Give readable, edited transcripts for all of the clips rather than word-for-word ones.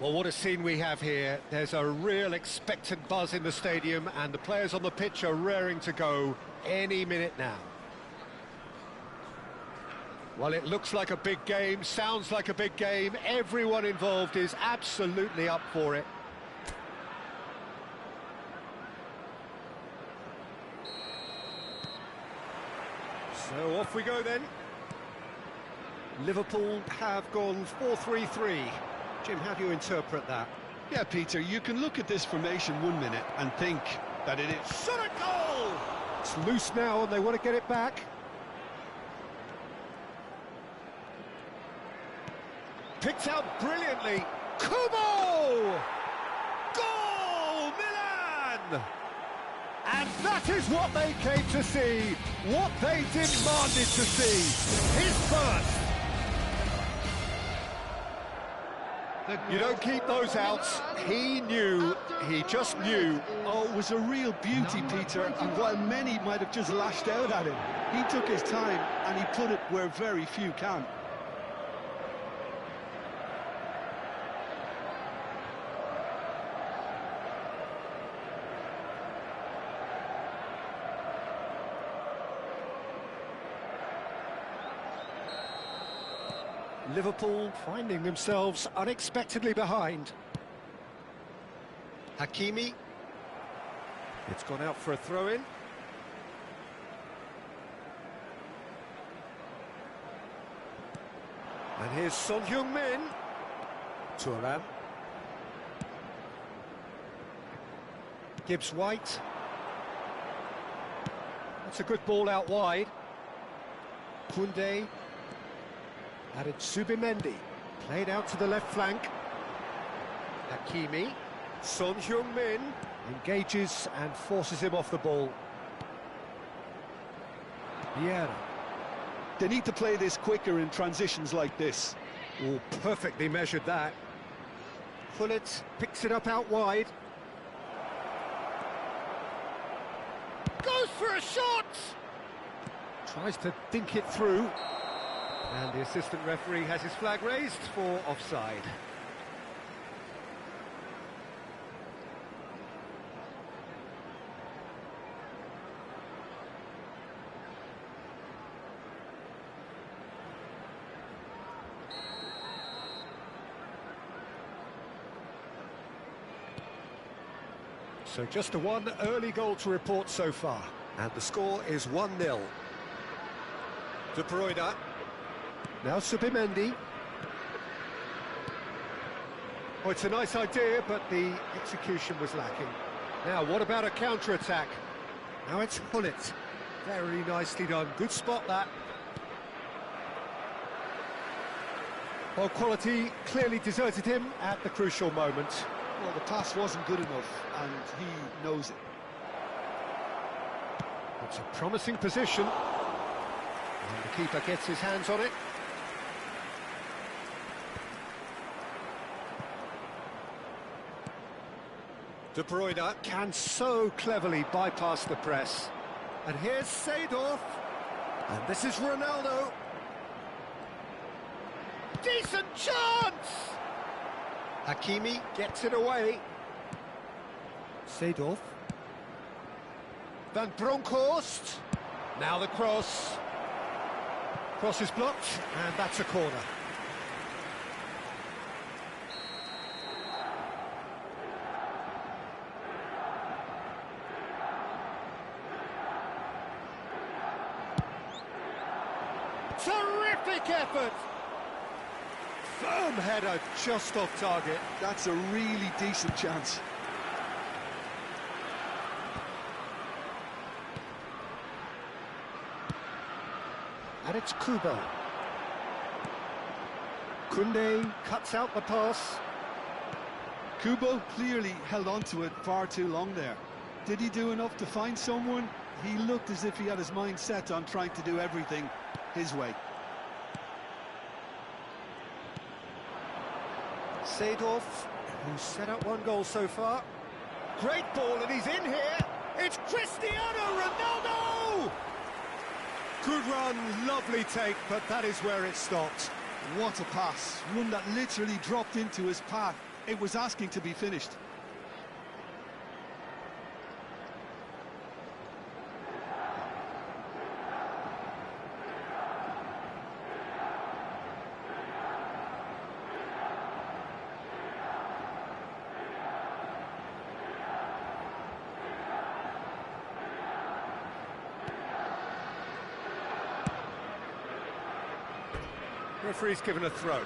Well, what a scene we have here. There's a real expectant buzz in the stadium, and the players on the pitch are raring to go any minute now. Well, it looks like a big game, sounds like a big game. Everyone involved is absolutely up for it. So off we go then. Liverpool have gone 4-3-3. Jim, how do you interpret that? Yeah, Peter, you can look at this formation 1 minute and think that it is shot at goal! It's loose now and they want to get it back. Picked out brilliantly. Kubo! Goal, Milan! And that is what they came to see, what they demanded to see. His first. You don't keep those outs. He knew, he just knew. Oh, it was a real beauty, Peter, and while many might have just lashed out at him, he took his time and he put it where very few can. Liverpool finding themselves unexpectedly behind. Hakimi. It's gone out for a throw-in. And here's Son Heung-min. Thuram. Gibbs-White. That's a good ball out wide. Koundé. Added Subimendi, played out to the left flank. Hakimi, Son Heung-min engages and forces him off the ball. Vieira. They need to play this quicker in transitions like this. Oh, perfectly measured that. Pullet picks it up out wide. Goes for a shot! Tries to dink it through. And the assistant referee has his flag raised for offside. So just a one early goal to report so far. And the score is 1-0. De Bruyne. Now Subimendi. Oh, it's a nice idea, but the execution was lacking. Now, what about a counter-attack? Now it's Gullit. Very nicely done. Good spot, that. Well, quality clearly deserted him at the crucial moment. Well, the pass wasn't good enough, and he knows it. It's a promising position. And the keeper gets his hands on it. De Bruyne can so cleverly bypass the press. And here's Seedorf. And this is Ronaldo. Decent chance! Hakimi gets it away. Seedorf. Van Bronckhorst. Now the cross. Cross is blocked, and that's a corner. Terrific effort! Firm header just off target. That's a really decent chance. And it's Kubo. Koundé cuts out the pass. Kubo clearly held on to it far too long there. Did he do enough to find someone? He looked as if he had his mind set on trying to do everything his way. Seedorf, who's set up one goal so far. Great ball, and he's in here. It's Cristiano Ronaldo! Good run, lovely take, but that is where it stopped. What a pass. One that literally dropped into his path. It was asking to be finished. Referee's given a throw.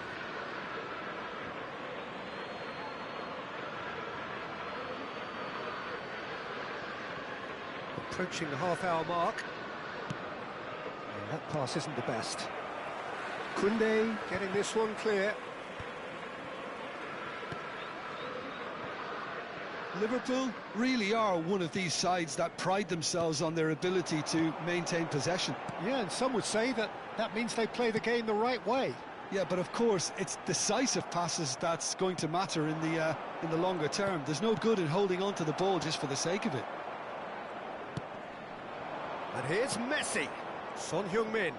Approaching the half-hour mark. And that pass isn't the best. Koundé getting this one clear. Liverpool really are one of these sides that pride themselves on their ability to maintain possession. Yeah, and some would say that means they play the game the right way. Yeah, but of course, it's decisive passes that's going to matter in the longer term. There's no good in holding on to the ball just for the sake of it. And here's Messi. Son Heung-min.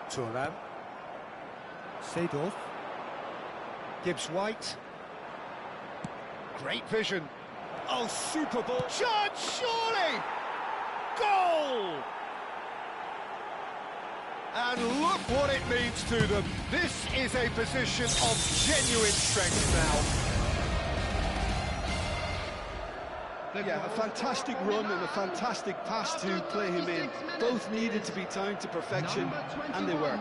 Thuram. Seedorf. Gibbs-White. Great vision. Oh, super ball. Chance, surely! Goal! And look what it means to them. This is a position of genuine strength now. Yeah, a fantastic run and a fantastic pass to play him in. Both needed to be timed to perfection, and they were.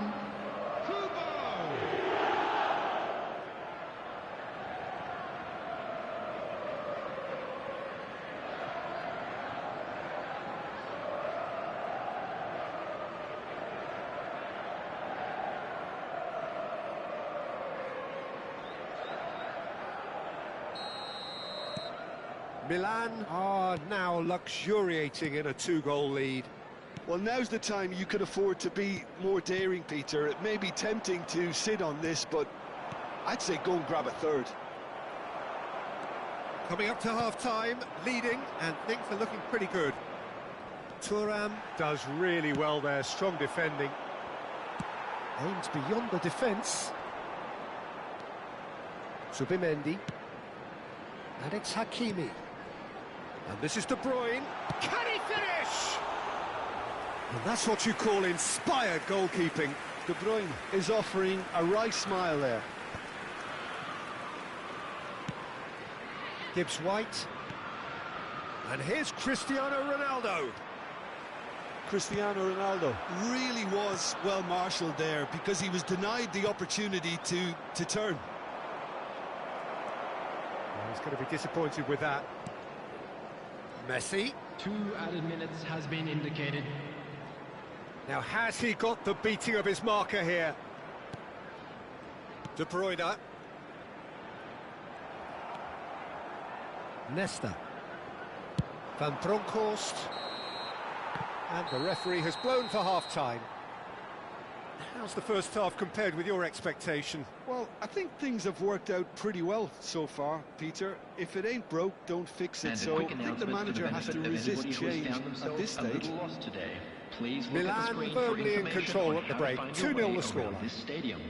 Milan are now luxuriating in a two-goal lead. Well, now's the time you can afford to be more daring, Peter. It may be tempting to sit on this, but I'd say go and grab a third. Coming up to half-time, leading, and things are looking pretty good. Thuram does really well there, strong defending. Aims beyond the defence. Zubimendi. And it's Hakimi. And this is De Bruyne. Can he finish? And that's what you call inspired goalkeeping. De Bruyne is offering a wry smile there. Gibbs-White. And here's Cristiano Ronaldo. Cristiano Ronaldo really was well marshalled there because he was denied the opportunity to turn. He's going to be disappointed with that. Messi. 2 added minutes has been indicated. Now, has he got the beating of his marker here? De Bruyne. Nesta. Van Bronckhorst. And the referee has blown for half-time. How's the first half compared with your expectation? Well, I think things have worked out pretty well so far, Peter. If it ain't broke, don't fix it. So I think the manager has to resist change at this stage. Milan firmly in control at the break. 2-0 the scoreline.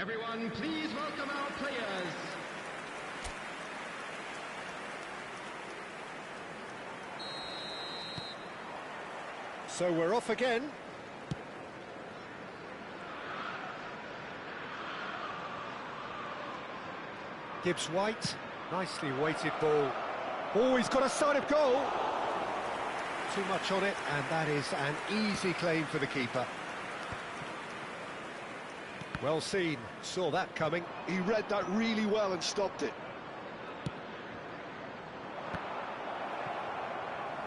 Everyone, please welcome our players. So we're off again. Gibbs White, nicely weighted ball. Oh, he's got a side of goal. Too much on it, and that is an easy claim for the keeper. Well seen, saw that coming. He read that really well and stopped it.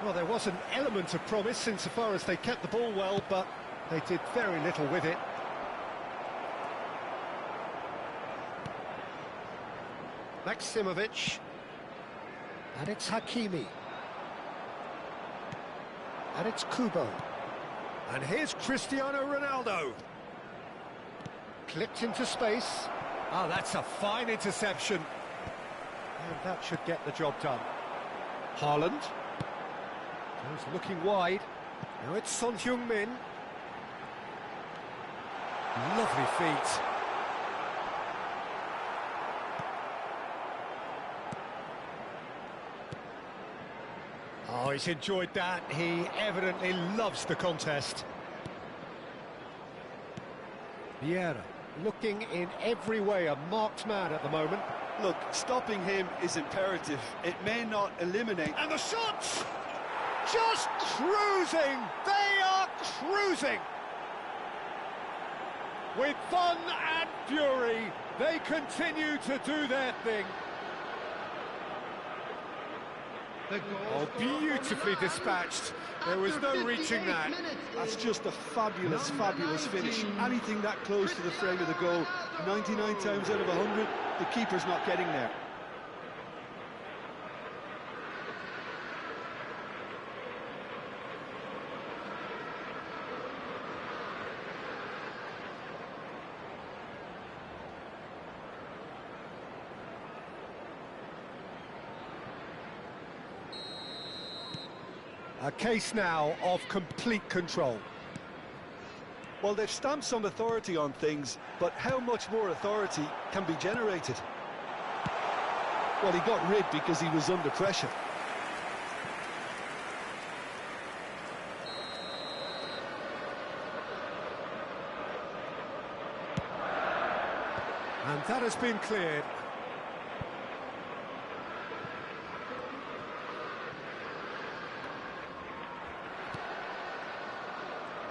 Well, there was an element of promise insofar as they kept the ball well, but they did very little with it. Maximovic. And it's Hakimi. And it's Kubo. And here's Cristiano Ronaldo. Clipped into space. Oh, that's a fine interception. And that should get the job done. Haaland. He's looking wide. Now it's Son Heung-min. Lovely feet. Oh, he's enjoyed that. He evidently loves the contest. Vieira, looking in every way a marked man at the moment. Look, stopping him is imperative. It may not eliminate. And the shots! Just cruising! They are cruising! With fun and fury, they continue to do their thing. Oh, beautifully dispatched. There was no reaching that. That's just a fabulous, fabulous finish. Anything that close to the frame of the goal, 99 times out of 100, the keeper's not getting there. A case now of complete control. Well, they've stamped some authority on things, but how much more authority can be generated? Well, he got rid because he was under pressure. And that has been cleared.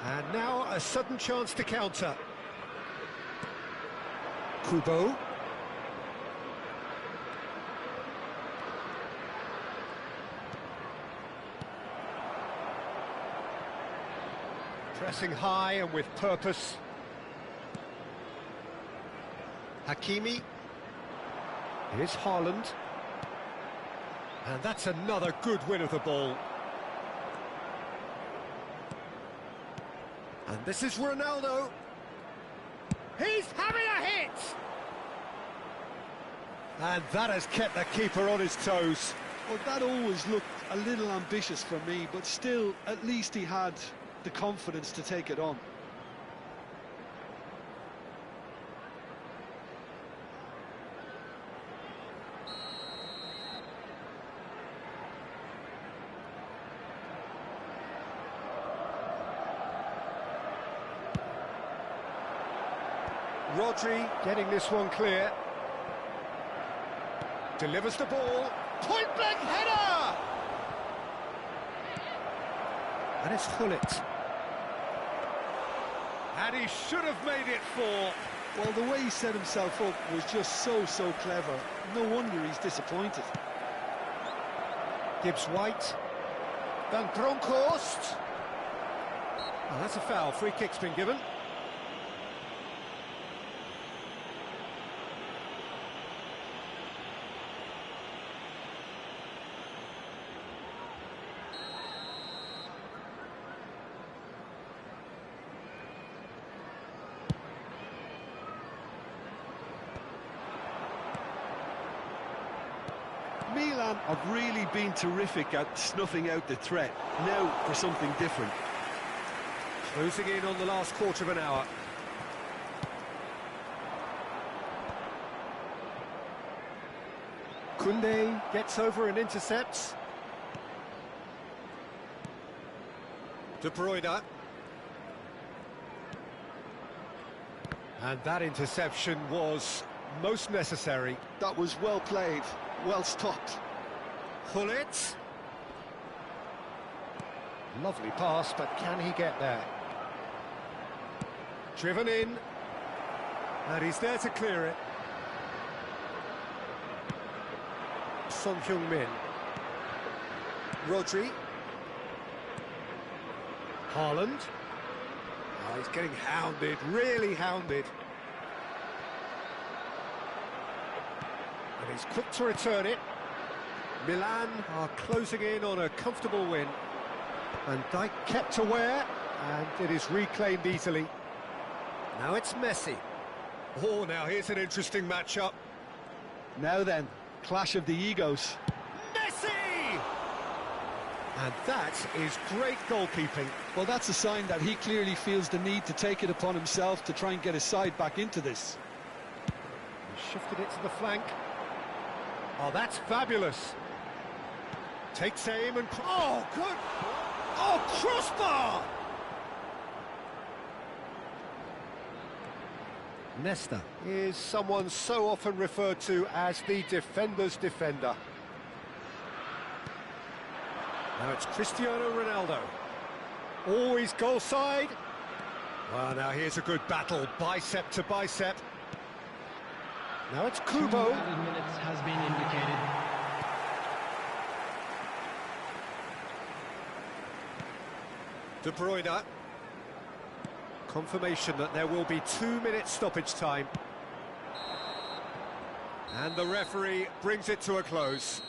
And now a sudden chance to counter. Kubo. Pressing high and with purpose. Hakimi. Here's Haaland. And that's another good win of the ball. And this is Ronaldo. He's having a hit! And that has kept the keeper on his toes. Well, that always looked a little ambitious for me, but still, at least he had the confidence to take it on. Rodri getting this one clear. Delivers the ball. Point-blank header! And it's Gullit. And he should have made it 4. Well, the way he set himself up was just so clever. No wonder he's disappointed. Gibbs White. Van Bronckhorst. Oh, that's a foul. Free kick's been given. Milan have really been terrific at snuffing out the threat. Now for something different. Closing in on the last quarter of an hour. Kunde gets over and intercepts. De Bruyne. And that interception was most necessary. That was well played, well stopped. Gullit. Lovely pass, but can he get there? Driven in. And he's there to clear it. Son Heung-min. Rodri. Haaland. Oh, he's getting hounded, really hounded. And he's quick to return it. Milan are closing in on a comfortable win. And Dijk kept aware, and it is reclaimed easily. Now it's Messi. Oh, now here's an interesting matchup. Now then, clash of the egos. Messi! And that is great goalkeeping. Well, that's a sign that he clearly feels the need to take it upon himself to try and get his side back into this. He shifted it to the flank. Oh, that's fabulous. Takes aim and... Oh, good! Oh, crossbar! Nesta is someone so often referred to as the defender's defender. Now it's Cristiano Ronaldo. Always goal side. Well, now here's a good battle, bicep to bicep. Now it's Kubo. 2 added minutes has been indicated. De Bruyne. Confirmation that there will be 2 minutes stoppage time. And the referee brings it to a close.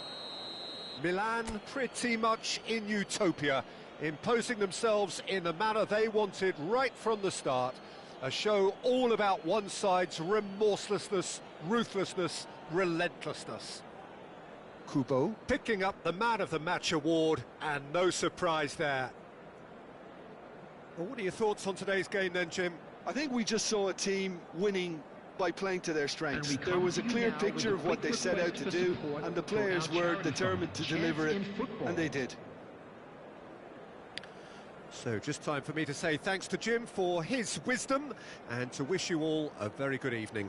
Milan pretty much in utopia, imposing themselves in the manner they wanted right from the start. A show all about one side's remorselessness, ruthlessness, relentlessness. Kubo picking up the Man of the Match award, and no surprise there. Well, what are your thoughts on today's game then, Jim? I think we just saw a team winning by playing to their strengths. There was a clear picture of what they set out to do, and the players were determined to deliver it, and they did. So just time for me to say thanks to Jim for his wisdom, and to wish you all a very good evening.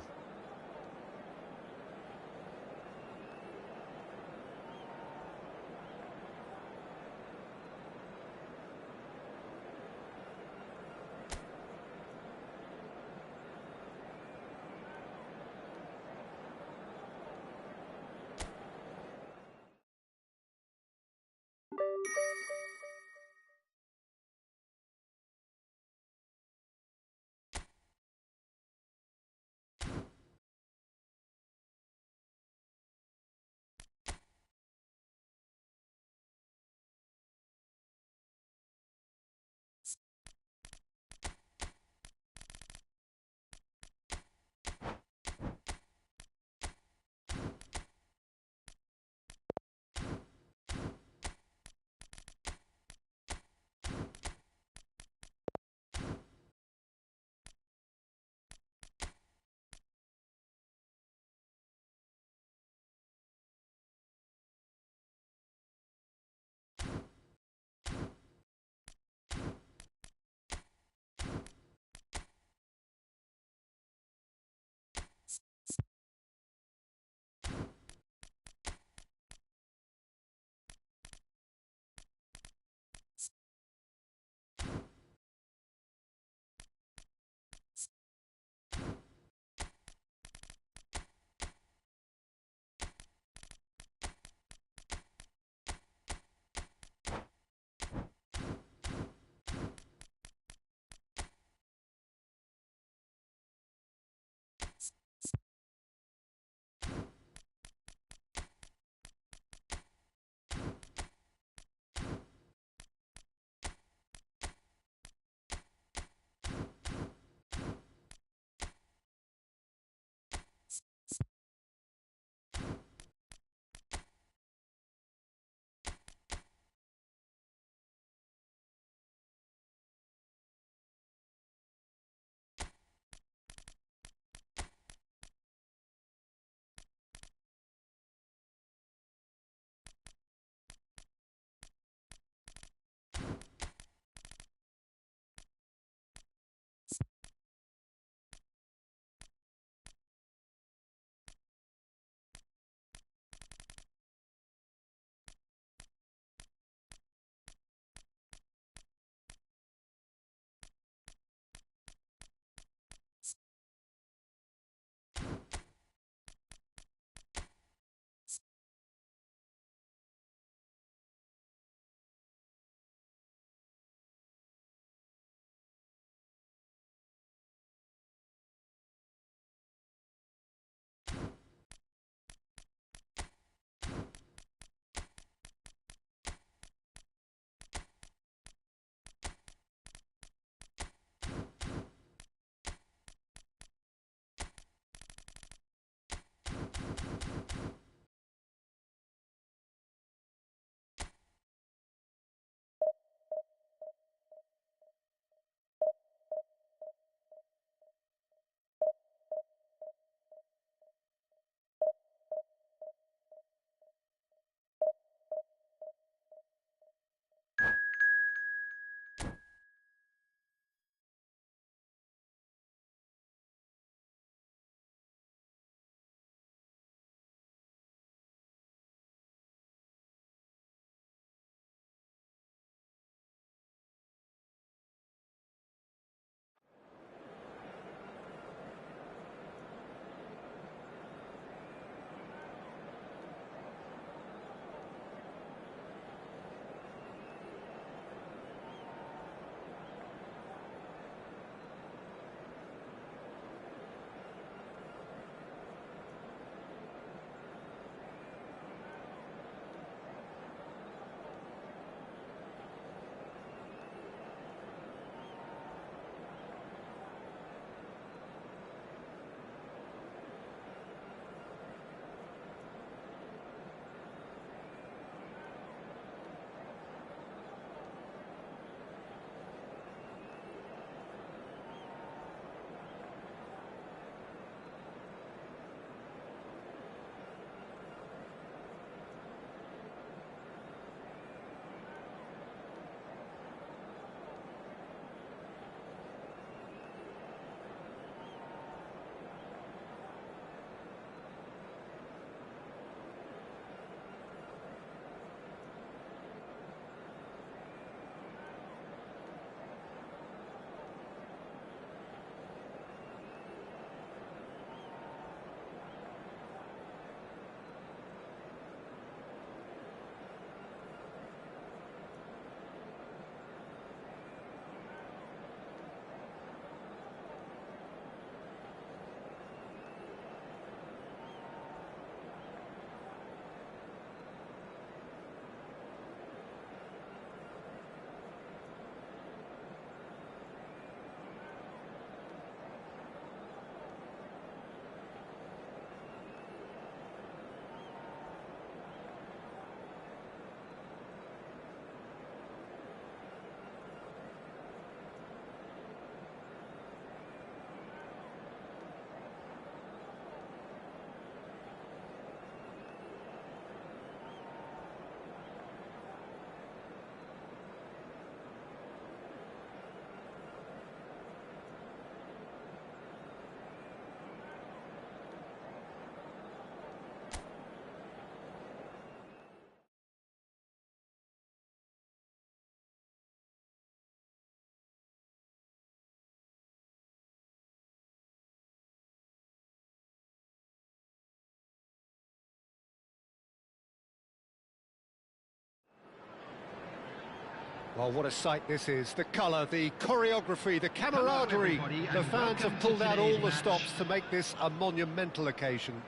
Well, what a sight this is. The colour, the choreography, the camaraderie. The fans have pulled out all the stops to make this a monumental occasion.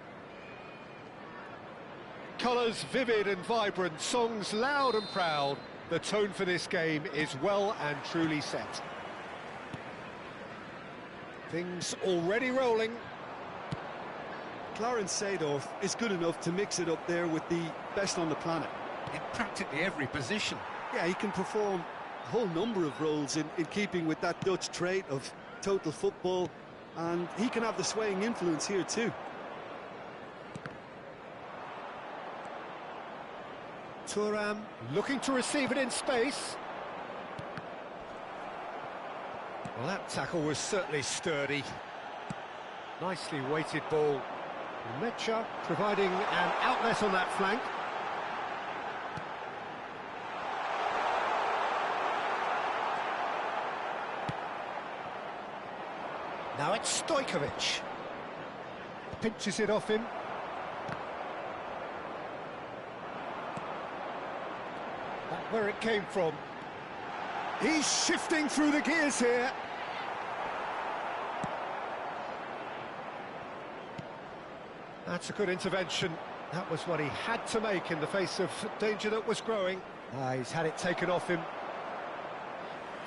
Colours vivid and vibrant, songs loud and proud. The tone for this game is well and truly set. Things already rolling. Clarence Seedorf is good enough to mix it up there with the best on the planet. In practically every position. Yeah, he can perform a whole number of roles in keeping with that Dutch trait of total football, and he can have the swaying influence here too. Thuram looking to receive it in space. Well, that tackle was certainly sturdy. Nicely weighted ball. Mecha providing an outlet on that flank. Now it's Stojkovic. Pinches it off him. That's where it came from. He's shifting through the gears here. That's a good intervention. That was what he had to make in the face of danger that was growing. He's had it taken off him.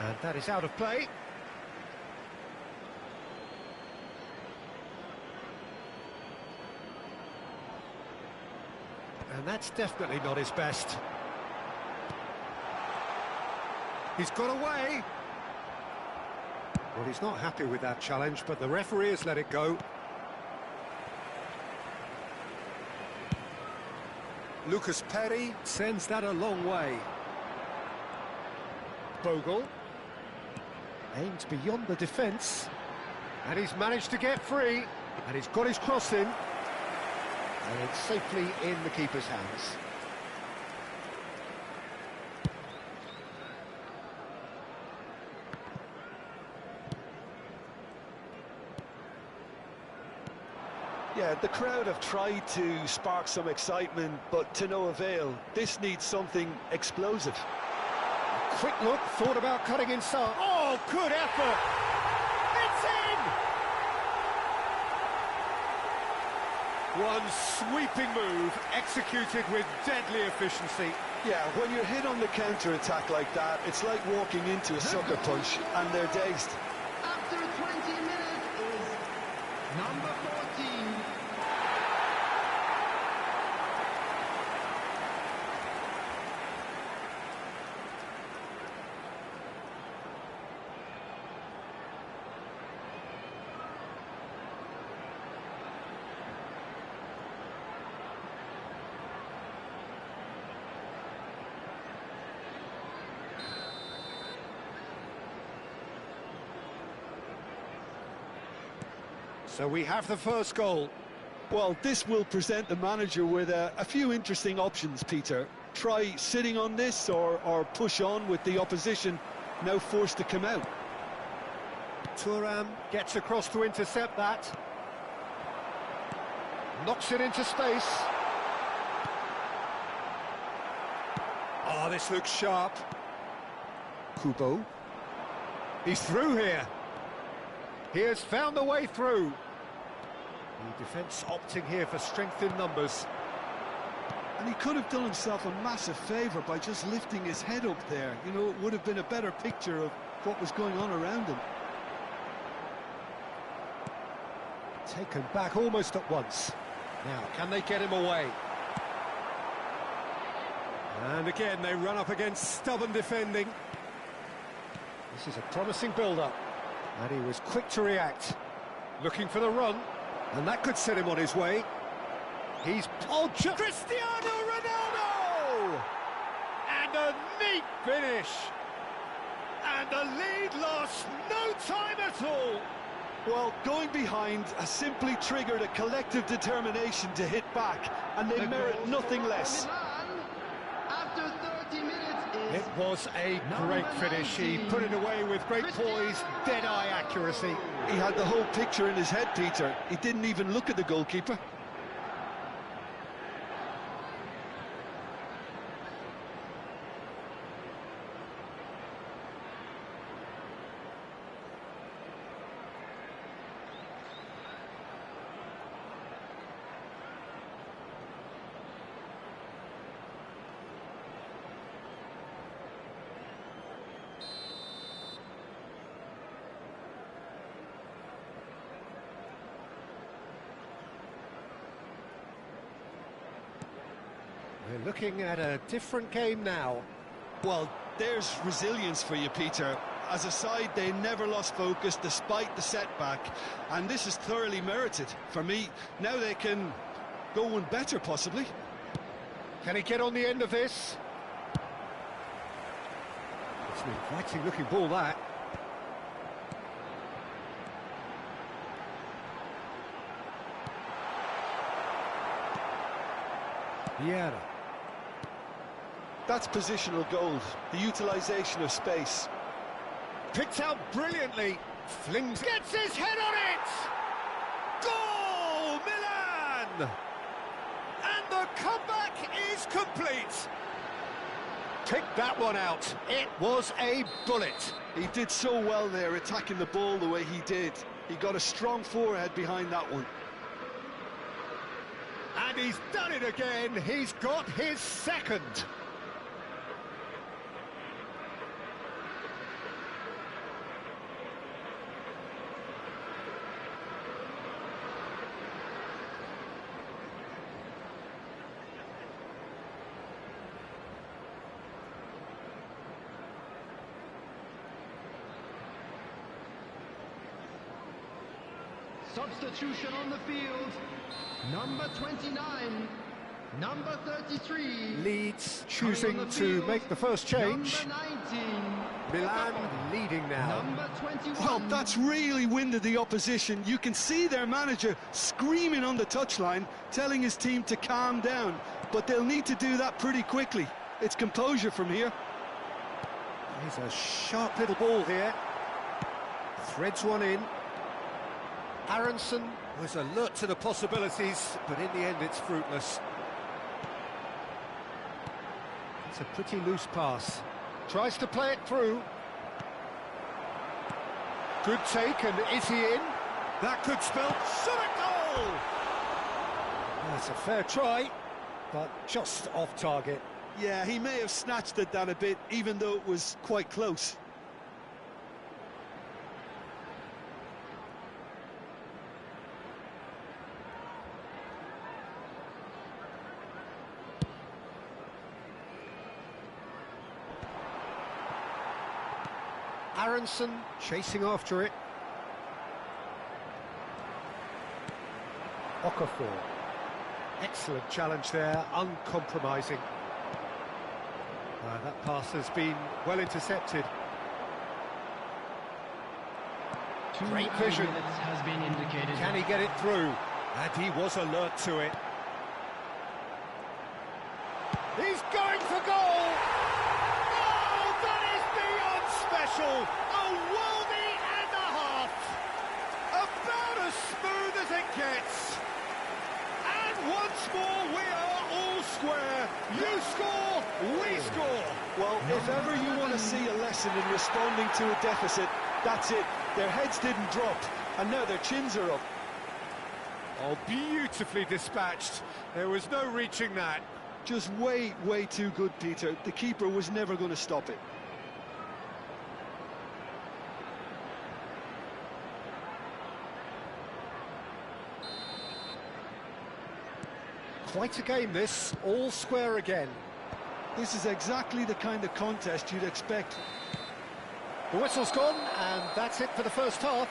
And that is out of play. And that's definitely not his best. He's got away. Well, he's not happy with that challenge, but the referee has let it go. Lucas Perry sends that a long way. Bogle aims beyond the defence, and he's managed to get free, and he's got his cross in, and it's safely in the keeper's hands. Yeah, the crowd have tried to spark some excitement, but to no avail. This needs something explosive. Quick look, thought about cutting inside. Oh, good effort! It's in! One sweeping move, executed with deadly efficiency. Yeah, when you're hit on the counter-attack like that, it's like walking into a sucker punch, and they're dazed. After 20 minutes is number 14. So we have the first goal. Well, this will present the manager with a few interesting options, Peter. Try sitting on this or push on with the opposition now forced to come out. Thuram gets across to intercept that. Knocks it into space. Oh, this looks sharp. Kubo. He's through here. He has found the way through. The defence opting here for strength in numbers. And he could have done himself a massive favour by just lifting his head up there. You know, it would have been a better picture of what was going on around him. Taken back almost at once. Now, can they get him away? And again, they run up against stubborn defending. This is a promising build-up. And he was quick to react. Looking for the run. And that could set him on his way. He's... Oh, Cristiano Ronaldo! And a neat finish. And the lead lost no time at all. Well, going behind has simply triggered a collective determination to hit back, and they merit nothing less. After 30 minutes is It was a great finish. He put it away with great poise, dead-eye accuracy. He had the whole picture in his head, Peter. He didn't even look at the goalkeeper. We're looking at a different game now. Well, there's resilience for you, Peter. As a side, they never lost focus despite the setback, and this is thoroughly merited. For me, now they can go one better, possibly. Can he get on the end of this? It's an inviting looking ball, that. Vieira. That's positional gold, the utilisation of space. Picked out brilliantly. Flings. Gets his head on it! Goal, Milan! And the comeback is complete. Picked that one out. It was a bullet. He did so well there, attacking the ball the way he did. He got a strong forehead behind that one. And he's done it again. He's got his second. Substitution on the field. Number 29, number 33. Leeds choosing to make the first change. Number 19. Milan leading now. Number 21. Well, that's really winded the opposition. You can see their manager screaming on the touchline, telling his team to calm down. But they'll need to do that pretty quickly. It's composure from here. Here's a sharp little ball here. Threads one in. Aronson was alert to the possibilities, but in the end it's fruitless. It's a pretty loose pass. Tries to play it through. Good take, and is he in? That could spell shot goal! That's a fair try, but just off target. Yeah, he may have snatched at that a bit, even though it was quite close. Aronson chasing after it. Okafor. Excellent challenge there, uncompromising. That pass has been well intercepted. Great vision. Has been indicated. Can he get it through? And he was alert to it. He's going for goal! Oh, that is beyond special! A worldie and a half! About as smooth as it gets! And once more we are all square. You score, we score! Well, if ever you want to see a lesson in responding to a deficit, that's it. Their heads didn't drop, and now their chins are up. Oh, beautifully dispatched. There was no reaching that. Just way, way too good, Peter. The keeper was never going to stop it. Quite a game, this. All square again. This is exactly the kind of contest you'd expect. The whistle's gone, and that's it for the first half.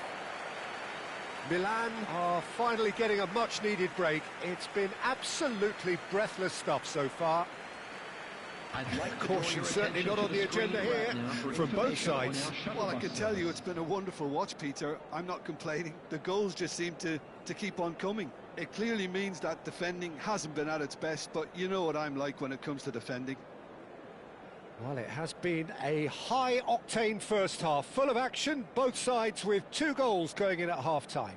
Milan are finally getting a much-needed break. It's been absolutely breathless stuff so far. Caution certainly not on the agenda here from both sides. Well, I can tell you it's been a wonderful watch, Peter. I'm not complaining. The goals just seem to keep on coming. It clearly means that defending hasn't been at its best, but you know what I'm like when it comes to defending. Well, it has been a high-octane first half, full of action, both sides with 2 goals going in at half-time.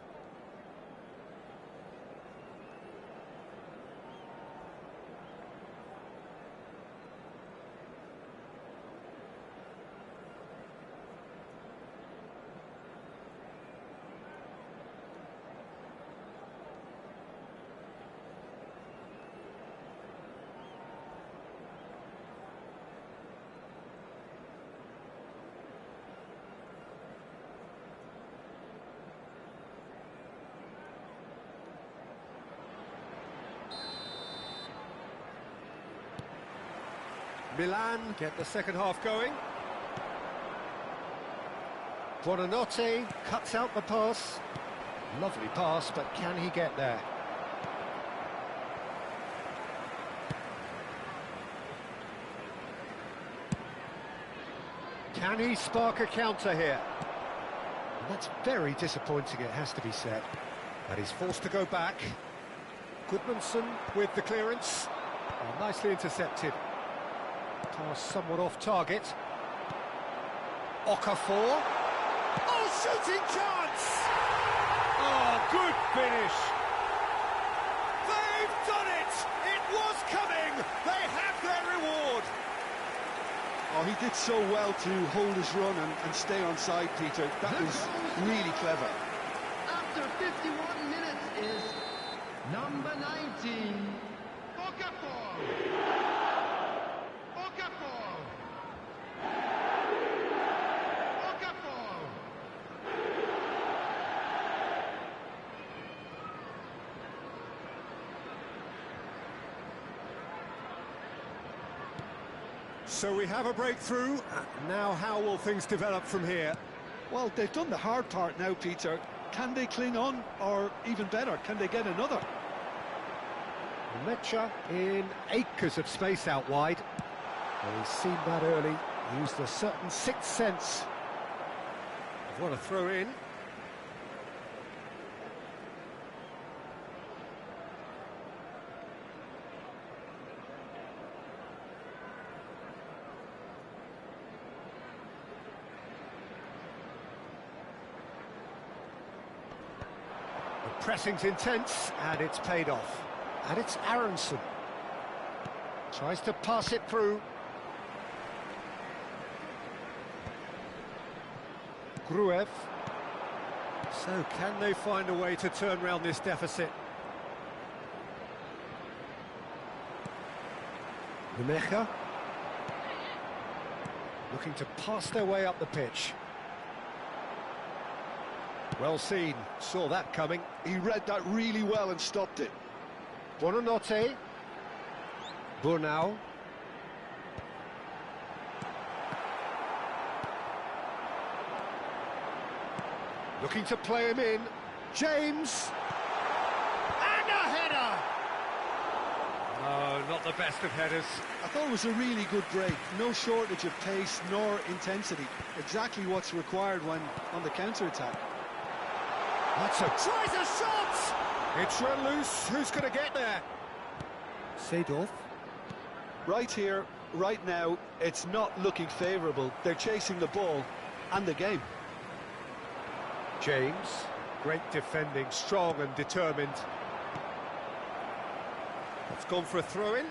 Milan get the second half going. Buonanotte cuts out the pass. Lovely pass, but can he get there? Can he spark a counter here? And that's very disappointing, it has to be said. And he's forced to go back. Goodmanson with the clearance. Oh, nicely intercepted. Pass somewhat off target. Okafor. Oh, shooting chance! Oh, good finish. They've done it! It was coming! They have their reward! Oh, he did so well to hold his run and stay on side, Peter. That was really clever. After 51 minutes is number 19, Okafor. Okafor. Okafor. So we have a breakthrough. Now how will things develop from here? Well, they've done the hard part now, Peter. Can they cling on, or even better, can they get another? Lecce in acres of space out wide. Well, he's seen that early, used a certain sixth sense of what a throw in. The pressing's intense, and it's paid off. And it's Aronson. Tries to pass it through. Gruev. So can they find a way to turn around this deficit? Nemecha. Looking to pass their way up the pitch. Well seen, saw that coming. He read that really well and stopped it. Buonanotte. Burnau. Looking to play him in. James. And a header! No, not the best of headers. I thought it was a really good break. No shortage of pace nor intensity. Exactly what's required when on the counter-attack. That's tries a shot! It's run loose. Who's going to get there? Seedorf. Right here, right now, it's not looking favourable. They're chasing the ball and the game. James. Great defending, strong and determined. It's gone for a throw-in.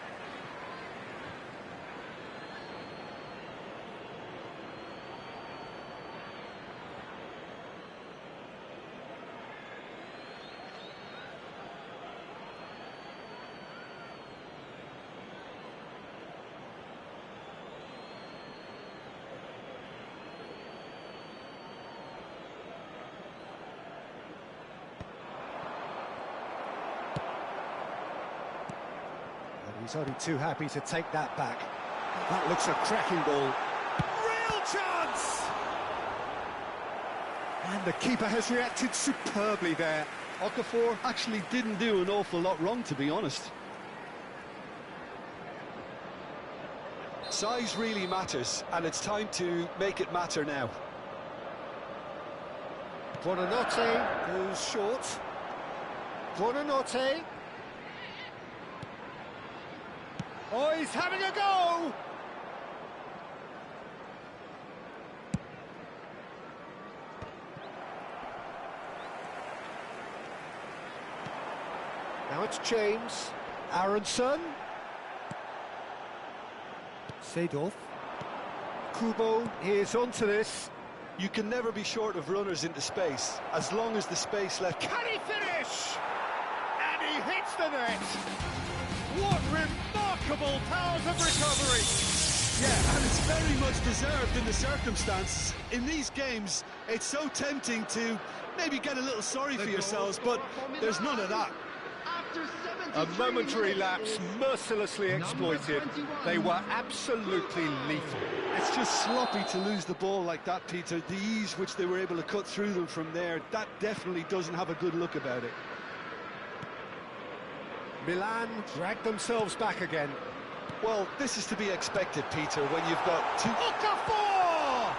He's only too happy to take that back. That looks a cracking ball. Real chance! And the keeper has reacted superbly there. Okafor actually didn't do an awful lot wrong, to be honest. Size really matters, and it's time to make it matter now. Buonanotte goes short. Buonanotte. Oh, he's having a go! Now it's James. Aronson. Seedorf. Kubo is onto this. You can never be short of runners into space, as long as the space left... Can he finish? And he hits the net! What remarkable powers of recovery! Yeah, and it's very much deserved in the circumstances. In these games, it's so tempting to maybe get a little sorry for yourselves, but there's none of that. After A 73 momentary minutes lapse, is mercilessly number exploited. 21. They were absolutely lethal. It's just sloppy to lose the ball like that, Peter. The ease which they were able to cut through them from there, that definitely doesn't have a good look about it. Milan dragged themselves back again. Well, this is to be expected, Peter, when you've got two... Okafor!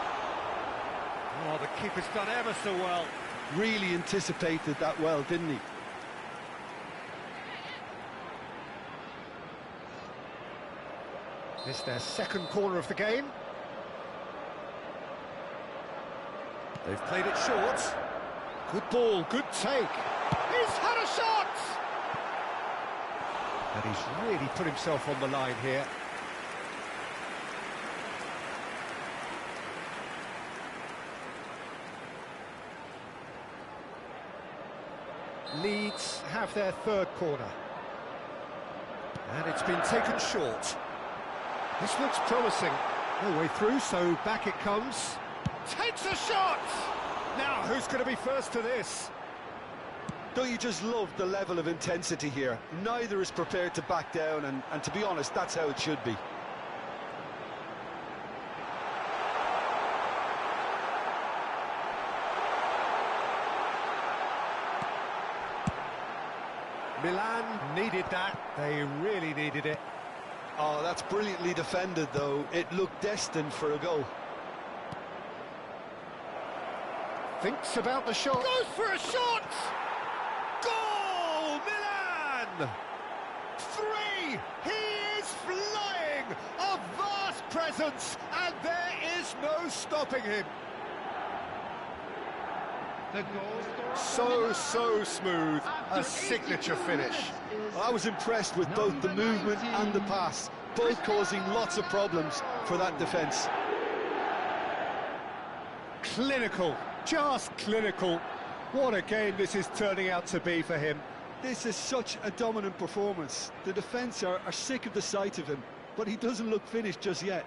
Oh, the keeper's done ever so well. Really anticipated that well, didn't he? It's their second corner of the game. They've played it short. Good ball, good take. He's had a shot! And he's really put himself on the line here. Leeds have their third corner. And it's been taken short. This looks promising. No way through, so back it comes. Takes a shot! Now, who's going to be first to this? Don't you just love the level of intensity here? Neither is prepared to back down, and to be honest, that's how it should be. Milan needed that. They really needed it. Oh, that's brilliantly defended, though. It looked destined for a goal. Thinks about the shot. Goes for a shot! Goal! Milan! 3! He is flying! A vast presence, and there is no stopping him. The goal scorer So smooth. A signature finish. I was impressed with both the movement and the pass, both causing lots of problems for that defence. Clinical, just clinical. What a game this is turning out to be for him. This is such a dominant performance. The defence are sick of the sight of him, but he doesn't look finished just yet.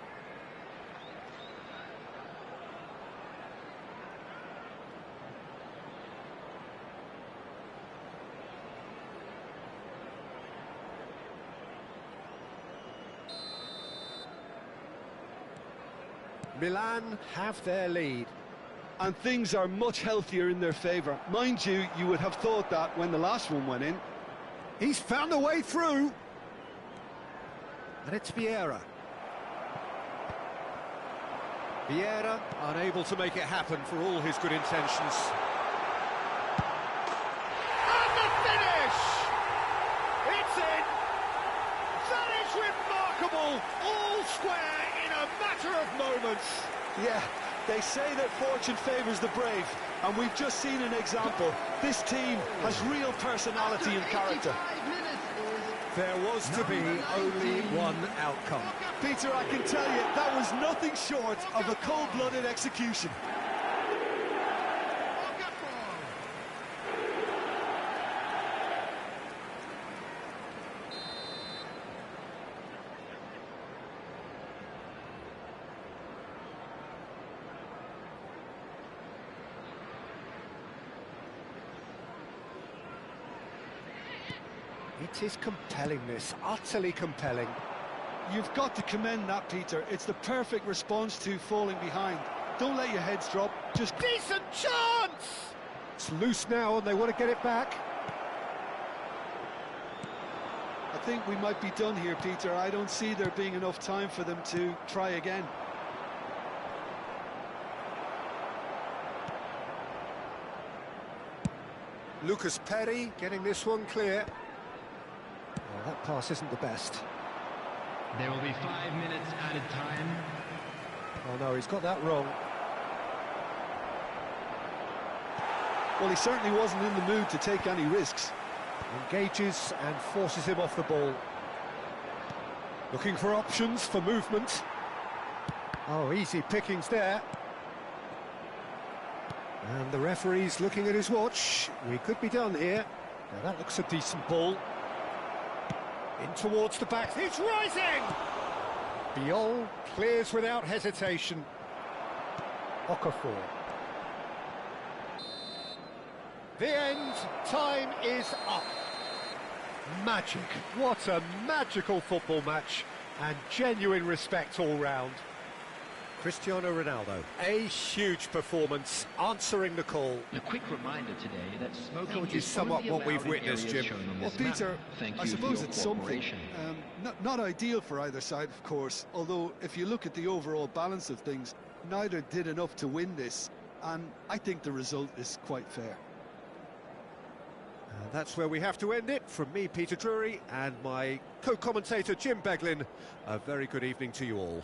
Milan have their lead. And things are much healthier in their favour. Mind you, you would have thought that when the last one went in. He's found a way through. And it's Vieira. Vieira unable to make it happen for all his good intentions. And the finish! It's in! That is remarkable! All square in a matter of moments. Yeah, they say that fortune favours the brave, and we've just seen an example. This team has real personality and character. There was to be only one outcome. Peter, I can tell you, that was nothing short of a cold-blooded execution. It is compelling, this, utterly compelling. You've got to commend that, Peter. It's the perfect response to falling behind. Don't let your heads drop, just... Decent chance! It's loose now and they want to get it back. I think we might be done here, Peter. I don't see there being enough time for them to try again. Lucas Perry getting this one clear. Well, that pass isn't the best. There will be 5 minutes added time. Oh no, he's got that wrong. Well, he certainly wasn't in the mood to take any risks. Engages and forces him off the ball. Looking for options for movement. Oh, easy pickings there. And the referee's looking at his watch. We could be done here. Now that looks a decent ball. In towards the back. It's rising! Biol clears without hesitation. Okafor. The end. Time is up. Magic. What a magical football match, and genuine respect all round. Cristiano Ronaldo, a huge performance, answering the call. A quick reminder today that smoking Which is somewhat what we've witnessed, Jim. Well, Peter, I suppose it's something. Not ideal for either side, of course, although if you look at the overall balance of things, neither did enough to win this, and I think the result is quite fair. And that's where we have to end it. From me, Peter Drury, and my co-commentator, Jim Beglin, a very good evening to you all.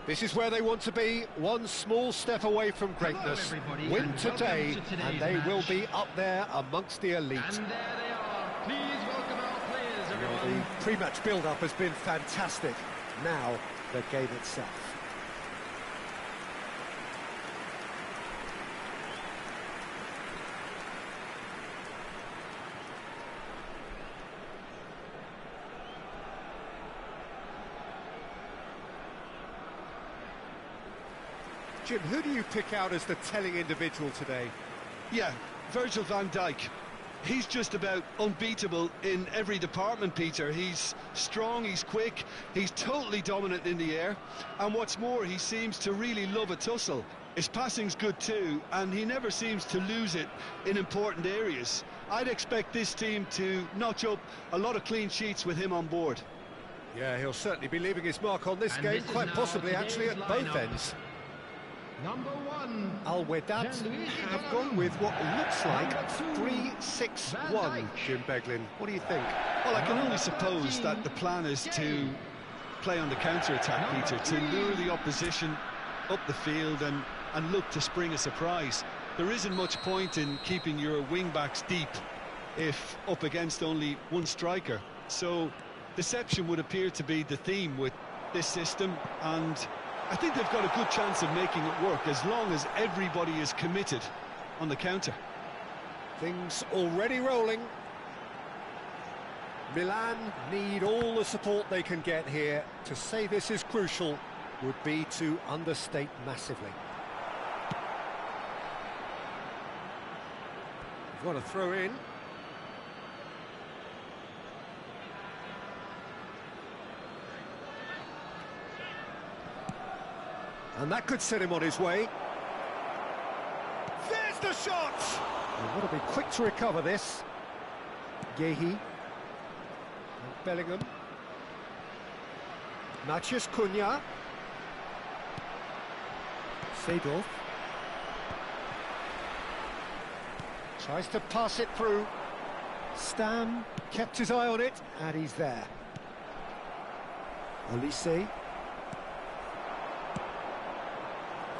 This is where they want to be, one small step away from greatness. Win today, and they will be up there amongst the elite. And there they are. Please welcome our players, everyone. The pre-match build-up has been fantastic. Now, the game itself. Jim, who do you pick out as the telling individual today? Yeah, Virgil van Dijk. He's just about unbeatable in every department, Peter. He's strong, he's quick, he's totally dominant in the air. And what's more, he seems to really love a tussle. His passing's good too, and he never seems to lose it in important areas. I'd expect this team to notch up a lot of clean sheets with him on board. Yeah, he'll certainly be leaving his mark on this game, quite possibly actually at both ends. Number 1. Al Wedat have gone with what looks like 3-6-1, Jim Beglin. What do you think? Well, I can only suppose that the plan is to play on the counter-attack, Peter, to lure the opposition up the field and look to spring a surprise. There isn't much point in keeping your wing-backs deep if up against only one striker. So deception would appear to be the theme with this system, and I think they've got a good chance of making it work as long as everybody is committed on the counter. Things already rolling. Milan need all the support they can get here. To say this is crucial would be to understate massively. We've got a throw in. And that could set him on his way. There's the shot! They've got to be quick to recover this. Yehi. And Bellingham. Matheus Cunha. Seedorf. Tries to pass it through. Stam kept his eye on it, and he's there. Olise.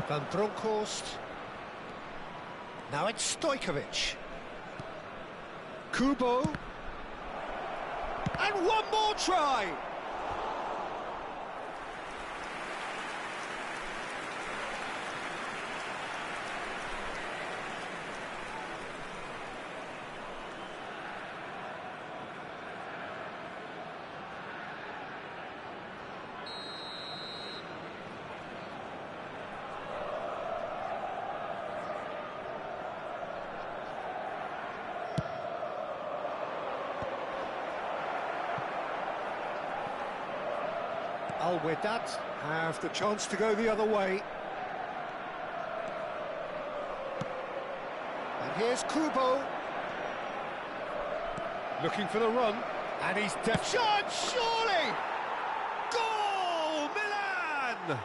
Van Bronckhorst. Now it's Stojkovic. Kubo. And one more try! Al Wedat have the chance to go the other way. And here's Kubo. Looking for the run. And he's def shot, surely! Goal, Milan!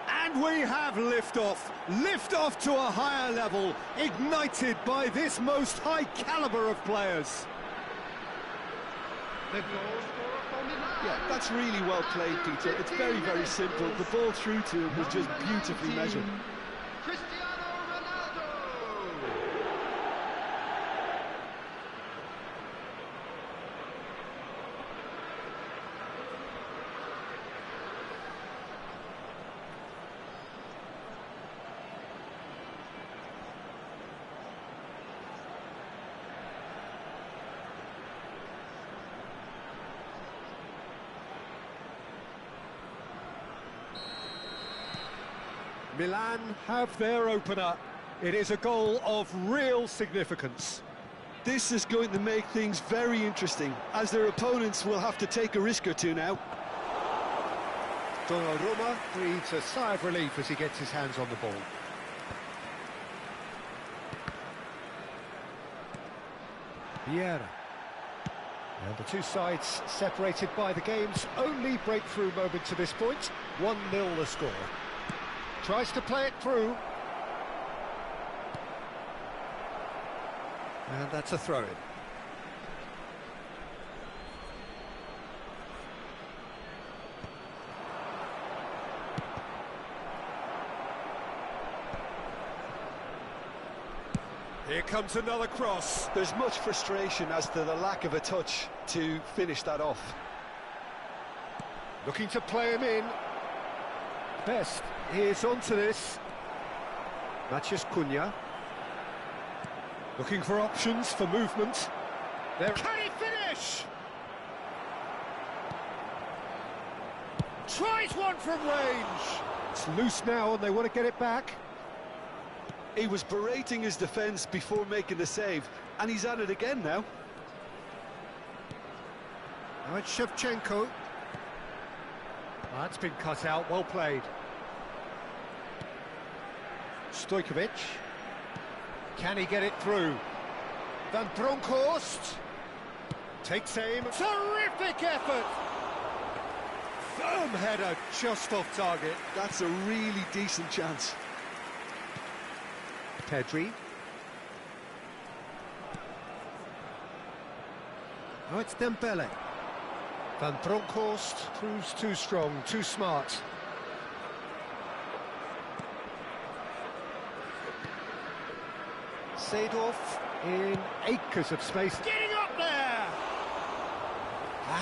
And we have liftoff. Liftoff to a higher level, ignited by this most high caliber of players. The goal scorer for Milan. Yeah, that's really well played, Peter. It's very, very simple. The ball through to him was just beautifully measured. Cristiano Ronaldo. Milan have their opener. It is a goal of real significance. This is going to make things very interesting, as their opponents will have to take a risk or two now. Donnarumma breathes a sigh of relief as he gets his hands on the ball. Vieira. And the two sides separated by the game's only breakthrough moment to this point. 1-0 the score. Tries to play it through. And that's a throw-in. Here comes another cross. There's much frustration as to the lack of a touch to finish that off. Looking to play him in. Best is onto this. Matches Cunha. Looking for options for movement. There. Can he finish? Tries one from range. It's loose now and they want to get it back. He was berating his defence before making the save, and he's at it again now. Now it's Shevchenko. That's been cut out, well played. Stojkovic. Can he get it through? Van Bronckhorst. Takes aim. Terrific effort! Firm header, just off target. That's a really decent chance. Pedri. Now it's Dembele. Van Bronckhorst proves too strong, too smart. Seedorf in acres of space. Getting up there!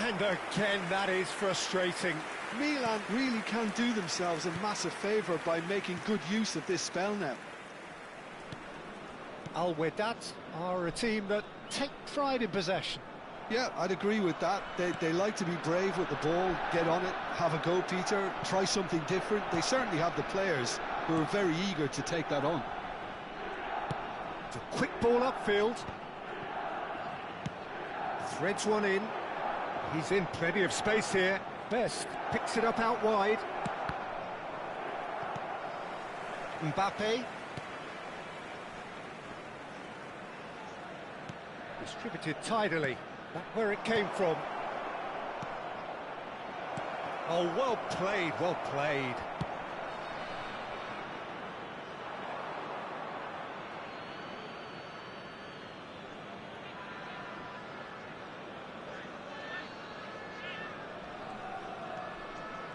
And again, that is frustrating. Milan really can do themselves a massive favour by making good use of this spell now. Al Wedat are a team that take pride in possession. Yeah, I'd agree with that. They like to be brave with the ball, get on it, have a go, Peter, try something different. They certainly have the players who are very eager to take that on. It's a quick ball upfield. Threads one in. He's in plenty of space here. Best picks it up out wide. Mbappe. Distributed tidily. Back where it came from. Oh, well played, well played.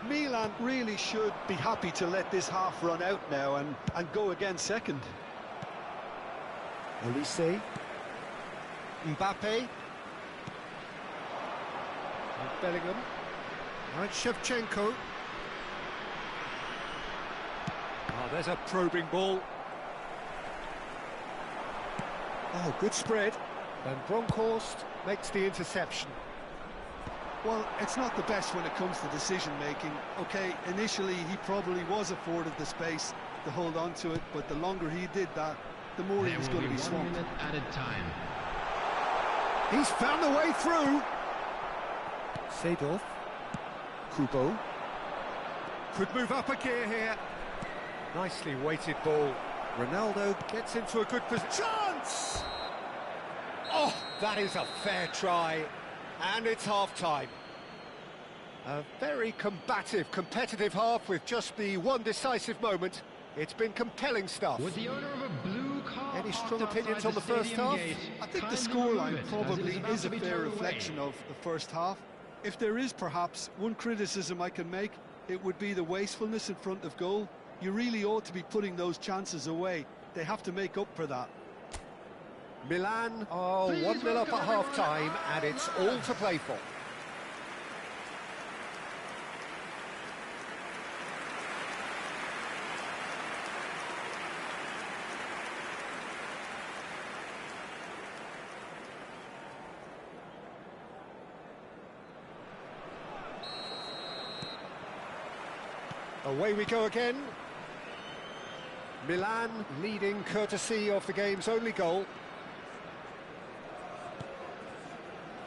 Milan really should be happy to let this half run out now and go again second. Olise. Mbappe. And Bellingham. Now it's Shevchenko. Oh, there's a probing ball. Oh, good spread. And Bronckhorst makes the interception. Well, it's not the best when it comes to decision-making. OK, initially he probably was afforded the space to hold on to it, but the longer he did that, the more he was going to be swamped. 1 minute added time. He's found the way through. Seedorf. Kubo. Could move up a gear here. Nicely weighted ball. Ronaldo gets into a good position. Chance! Oh, that is a fair try. And it's half-time. A very combative, competitive half with just the one decisive moment. It's been compelling stuff. With the owner of a blue car Any strong parked opinions outside on the first stadium half? gate, I think the kindly scoreline remove it, as probably it about is to a be fair turned away. reflection of the first half. If there is perhaps one criticism I can make, it would be the wastefulness in front of goal. You really ought to be putting those chances away. They have to make up for that. Milan are 1-0 up at half-time, and it's all to play for. Away we go again. Milan leading courtesy of the game's only goal.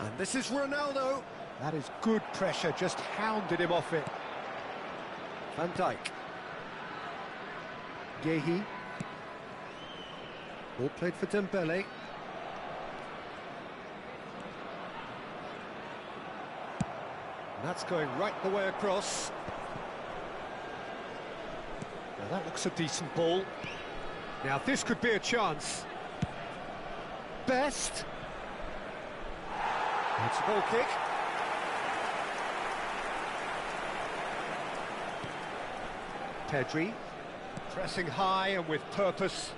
And this is Ronaldo. That is good pressure, just hounded him off it. Van Dijk. Yehi. Ball played for Dembele. And that's going right the way across. Now that looks a decent ball. Now this could be a chance. Best. It's a goal kick. Pedri. Pressing high and with purpose.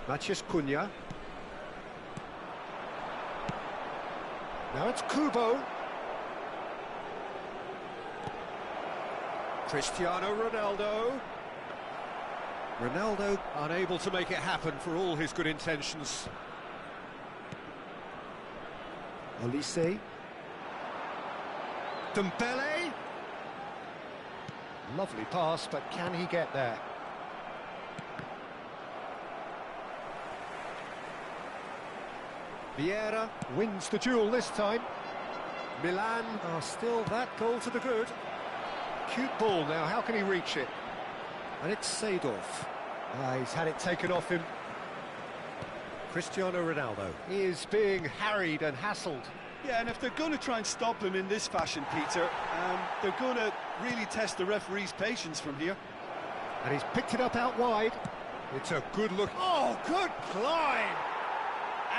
Matías Cunha. Now it's Kubo. Cristiano Ronaldo. Ronaldo unable to make it happen for all his good intentions. Olise. Dembele. Lovely pass, but can he get there? Vieira wins the duel this time. Milan are still that goal to the good. Cute ball now, how can he reach it? And it's Seedorf. He's had it taken off him. Cristiano Ronaldo is being harried and hassled. Yeah, and if they're going to try and stop him in this fashion, Peter, they're going to really test the referee's patience from here. And he's picked it up out wide. It's a good look. Oh, good climb!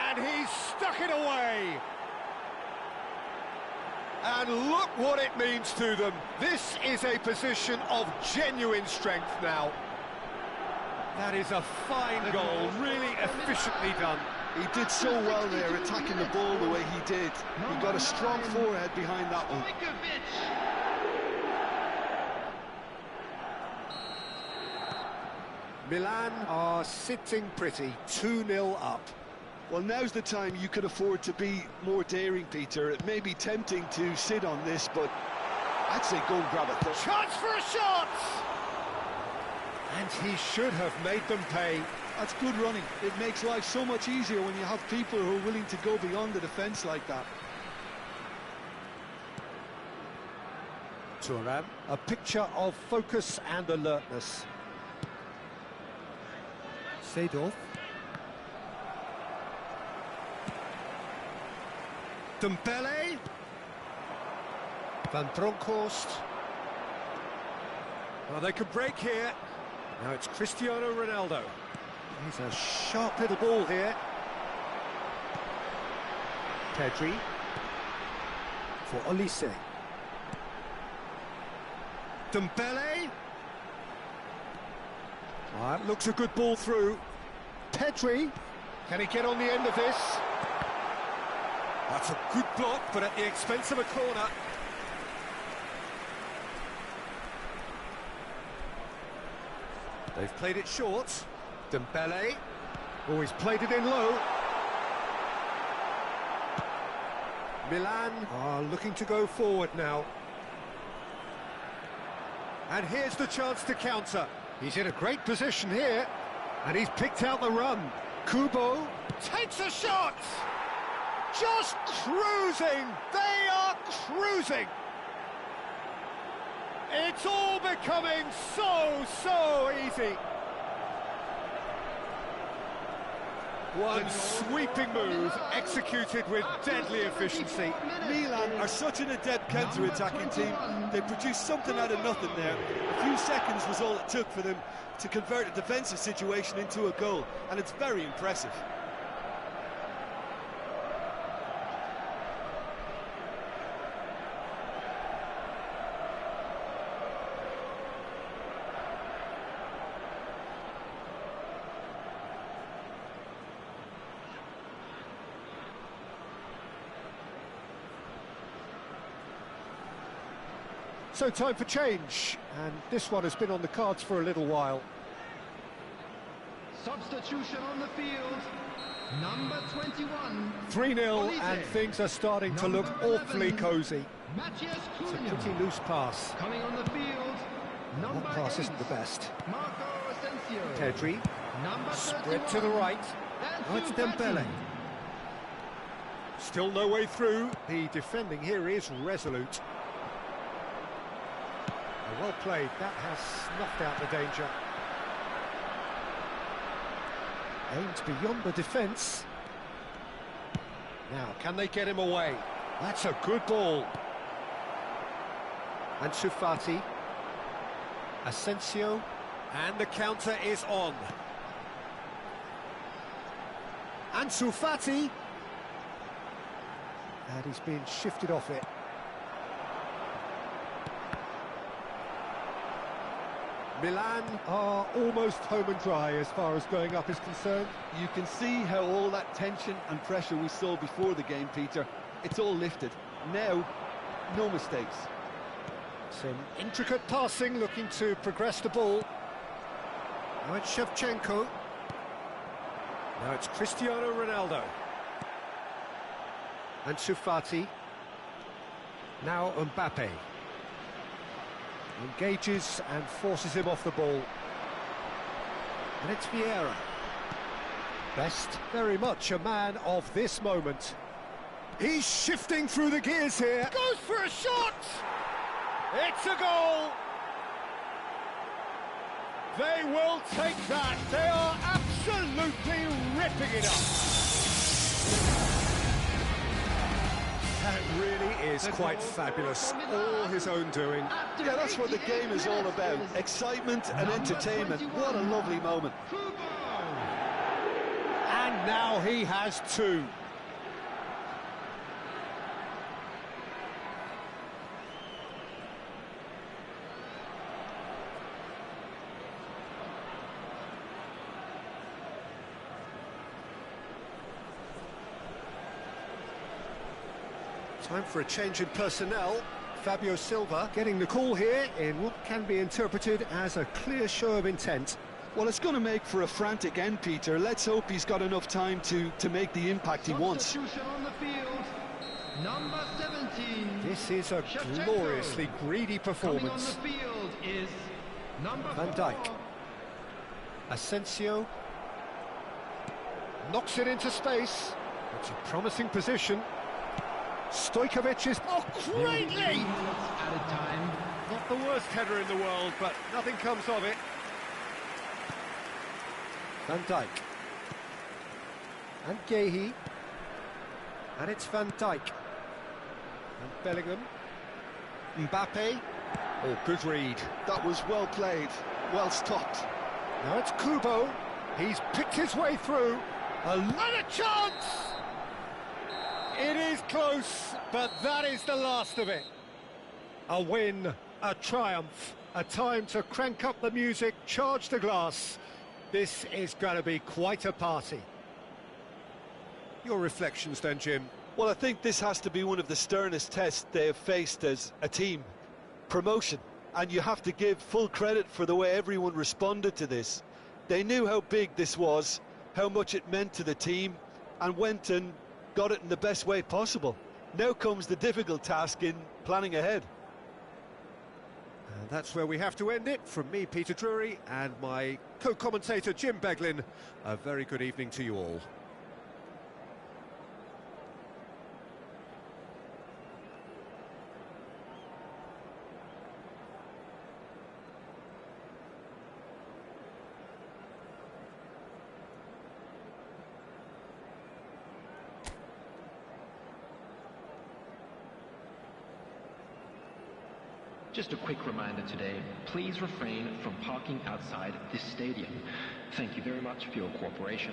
And he's stuck it away. And look what it means to them. This is a position of genuine strength now. That is a fine goal, really efficiently done. He did so well there, attacking the ball the way he did. He got a strong forehead behind that one. Milan are sitting pretty, 2-0 up. Well, now's the time you can afford to be more daring, Peter. It may be tempting to sit on this, but I'd say go and grab a third. Chance for a shot! And he should have made them pay. That's good running. It makes life so much easier when you have people who are willing to go beyond the defence like that. Thuram, a picture of focus and alertness. Seedorf. Dembele. Van Bronckhorst. Well, they could break here. Now it's Cristiano Ronaldo. He's a sharp little ball here. Pedri. For Olise. Dembele. That looks a good ball through. Pedri. Can he get on the end of this? That's a good block, but at the expense of a corner. They've played it short. Dembele. Oh, he's played it in low. Milan are looking to go forward now. And here's the chance to counter. He's in a great position here. And he's picked out the run. Kubo takes a shot! Just cruising! They are cruising! It's all becoming so easy. One sweeping move executed with deadly efficiency. Milan are such an adept counter-attacking team. They produced something out of nothing there. A few seconds was all it took for them to convert a defensive situation into a goal, and it's very impressive. So time for change, and this one has been on the cards for a little while. Substitution on the field, number 21. 3-0, and things are starting to look awfully cosy. Matías It's a Cunha. pretty loose pass. Coming on the field, number That pass 8. isn't the best. Marco Asensio. Pedri, Number spread 31. to the right. Oh, it's Dembele. Still no way through. The defending here is resolute. Well played, that has snuffed out the danger. Aimed beyond the defence. Now, can they get him away? That's a good ball. And Sufati. Asensio. And the counter is on. And Sufati. And he's being shifted off it. Milan are almost home and dry as far as going up is concerned. You can see how all that tension and pressure we saw before the game, Peter, it's all lifted. Now, no mistakes. Some intricate passing, looking to progress the ball. Now it's Shevchenko. Now it's Cristiano Ronaldo. And Sufati. Now Mbappe. Engages and forces him off the ball. And it's Vieira. Best, very much a man of this moment. He's shifting through the gears here. Goes for a shot! It's a goal! They will take that. They are absolutely ripping it up. That really is quite fabulous. All his own doing. Yeah, that's what the game is all about. Excitement and entertainment. What a lovely moment. And now he has two. Time for a change in personnel. Fabio Silva getting the call here in what can be interpreted as a clear show of intent. Well, it's going to make for a frantic end, Peter. Let's hope he's got enough time to make the impact he wants. Substitution on the field. Number 17. This is a Shevchenko. gloriously greedy performance. Coming on the field is number Van 4. Dijk. Asensio. Knocks it into space. It's a promising position. Stojkovic is... Oh, greatly! Added time. Not the worst header in the world, but nothing comes of it. Van Dijk. And Guehi. And it's Van Dijk. And Bellingham. Mbappe. Oh, good read. That was well played, well stopped. Now it's Kubo. He's picked his way through. And a chance! It is close, but that is the last of it. A win, a triumph, a time to crank up the music, charge the glass. This is going to be quite a party. Your reflections then, Jim? Well, I think this has to be one of the sternest tests they have faced as a team. Promotion. And you have to give full credit for the way everyone responded to this. They knew how big this was, how much it meant to the team, and went and got it in the best way possible. Now comes the difficult task in planning ahead. And that's where we have to end it. From me, Peter Drury, and my co-commentator, Jim Beglin. A very good evening to you all. Just a quick reminder today, please refrain from parking outside this stadium. Thank you very much for your cooperation.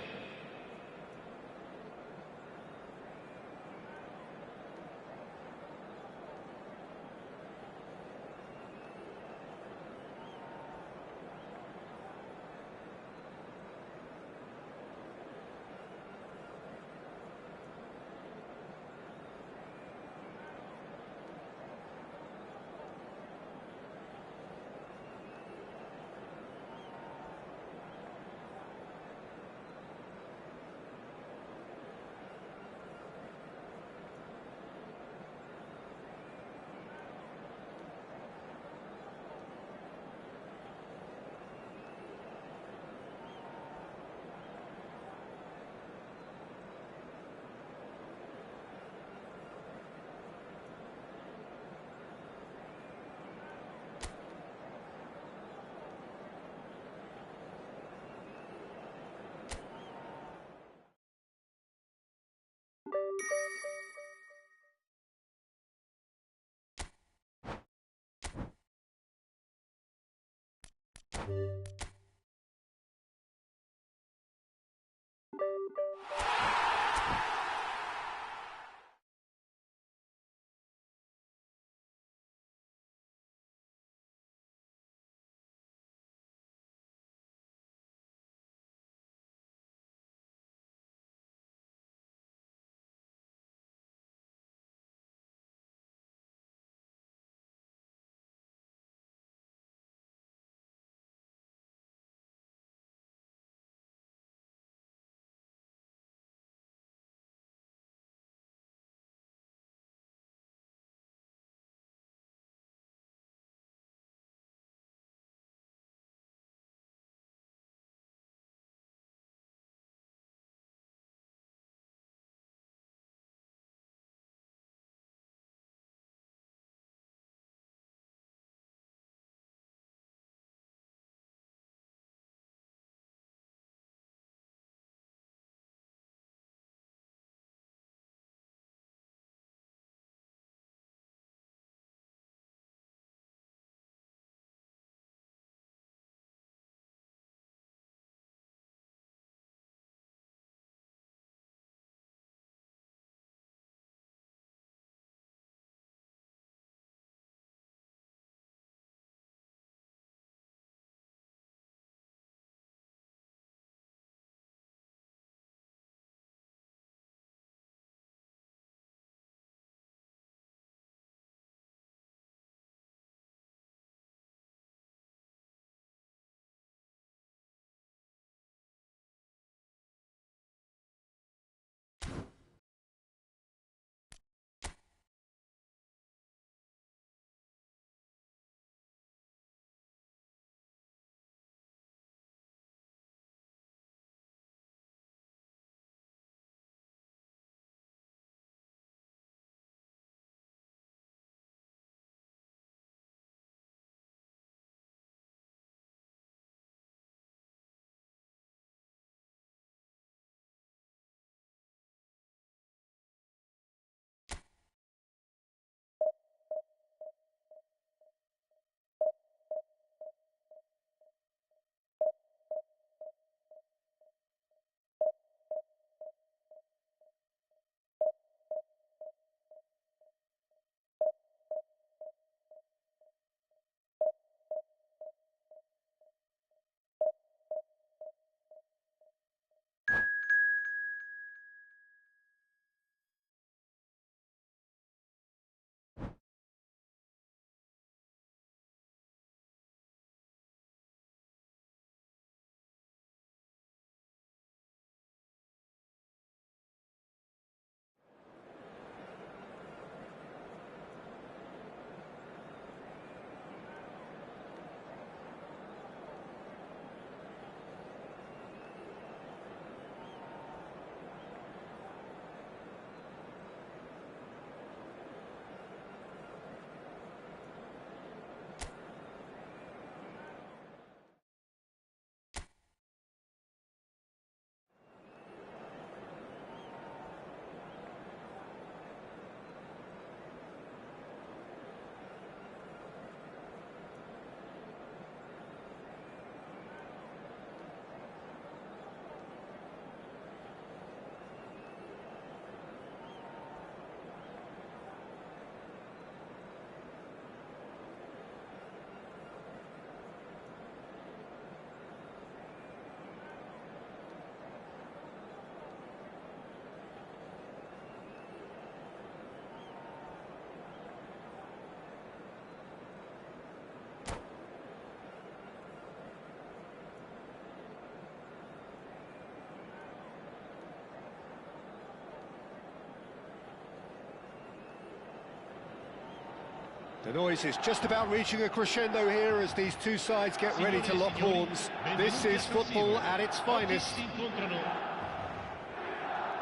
The noise is just about reaching a crescendo here as these two sides get ready to lock horns. This is football at its finest.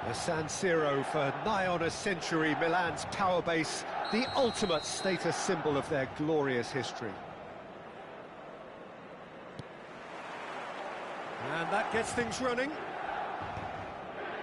The San Siro for nigh on a century, Milan's power base, the ultimate status symbol of their glorious history. And that gets things running.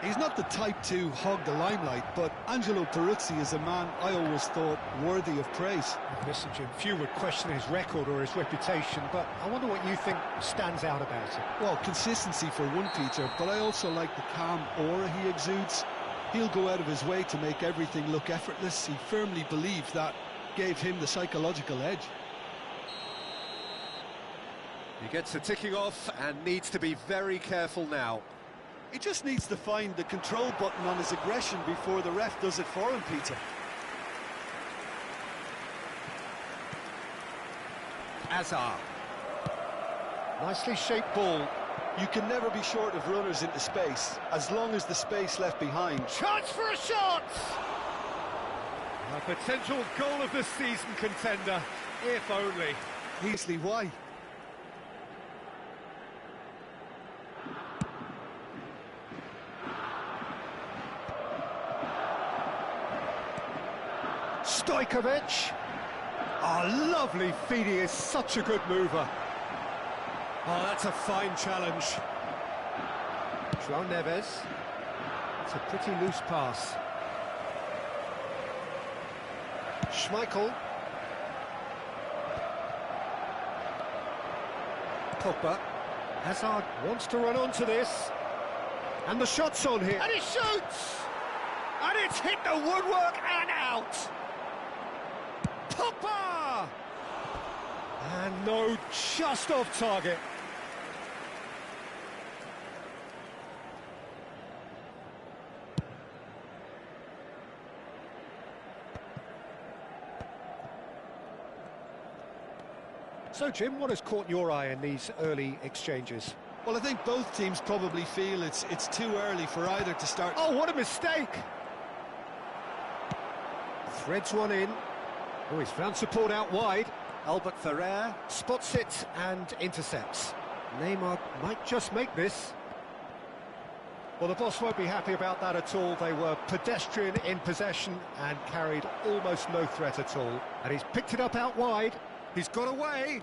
He's not the type to hog the limelight, but Angelo Peruzzi is a man I always thought worthy of praise. Listen, Jim, few would question his record or his reputation, but I wonder what you think stands out about it. Well, consistency for one, Peter, but I also like the calm aura he exudes. He'll go out of his way to make everything look effortless. He firmly believes that gave him the psychological edge. He gets the ticking off and needs to be very careful now. He just needs to find the control button on his aggression before the ref does it for him, Peter. Azar. Nicely shaped ball. You can never be short of runners into space, as long as the space left behind. Chance for a shot! A potential goal of the season contender, if only. Easily, why? Stojkovic. Oh, lovely feed, he is such a good mover. Oh, that's a fine challenge. João Neves. It's a pretty loose pass. Schmeichel. Pogba. Hazard wants to run onto this. And the shot's on here. And he shoots! And it's hit the woodwork and out! Pogba! And no, just off target. So, Jim, what has caught your eye in these early exchanges? Well, I think both teams probably feel it's too early for either to start. Oh, what a mistake! Threads one in. Oh, he's found support out wide. Albert Ferrer spots it and intercepts. Neymar might just make this. Well, the boss won't be happy about that at all. They were pedestrian in possession and carried almost no threat at all. And he's picked it up out wide. He's got away.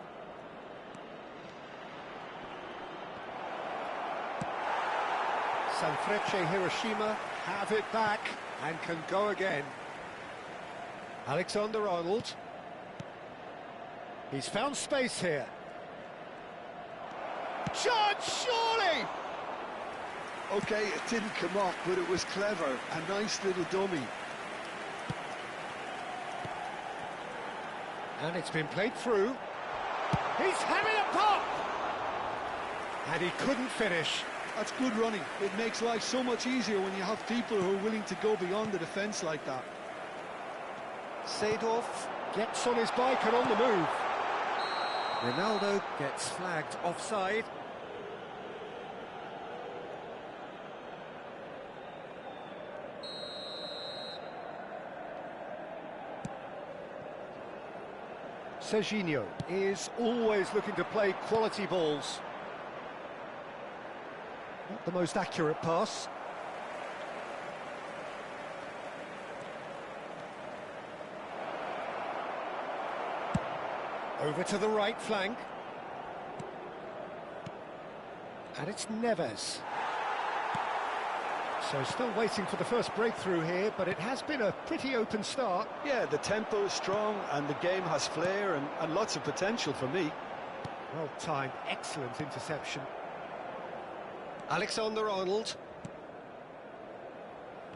Sanfrecce Hiroshima have it back and can go again. Alexander-Arnold. He's found space here. Judge, surely! OK, it didn't come off, but it was clever. A nice little dummy. And it's been played through. He's having a pop! And he couldn't finish. That's good running. It makes life so much easier when you have people who are willing to go beyond the defence like that. Seedorf gets on his bike and on the move. Ronaldo gets flagged offside. Serginho is always looking to play quality balls. Not the most accurate pass. Over to the right flank. And it's Neves. So still waiting for the first breakthrough here, but it has been a pretty open start. Yeah, the tempo is strong and the game has flair and lots of potential for me. Well timed, excellent interception. Alexander-Arnold.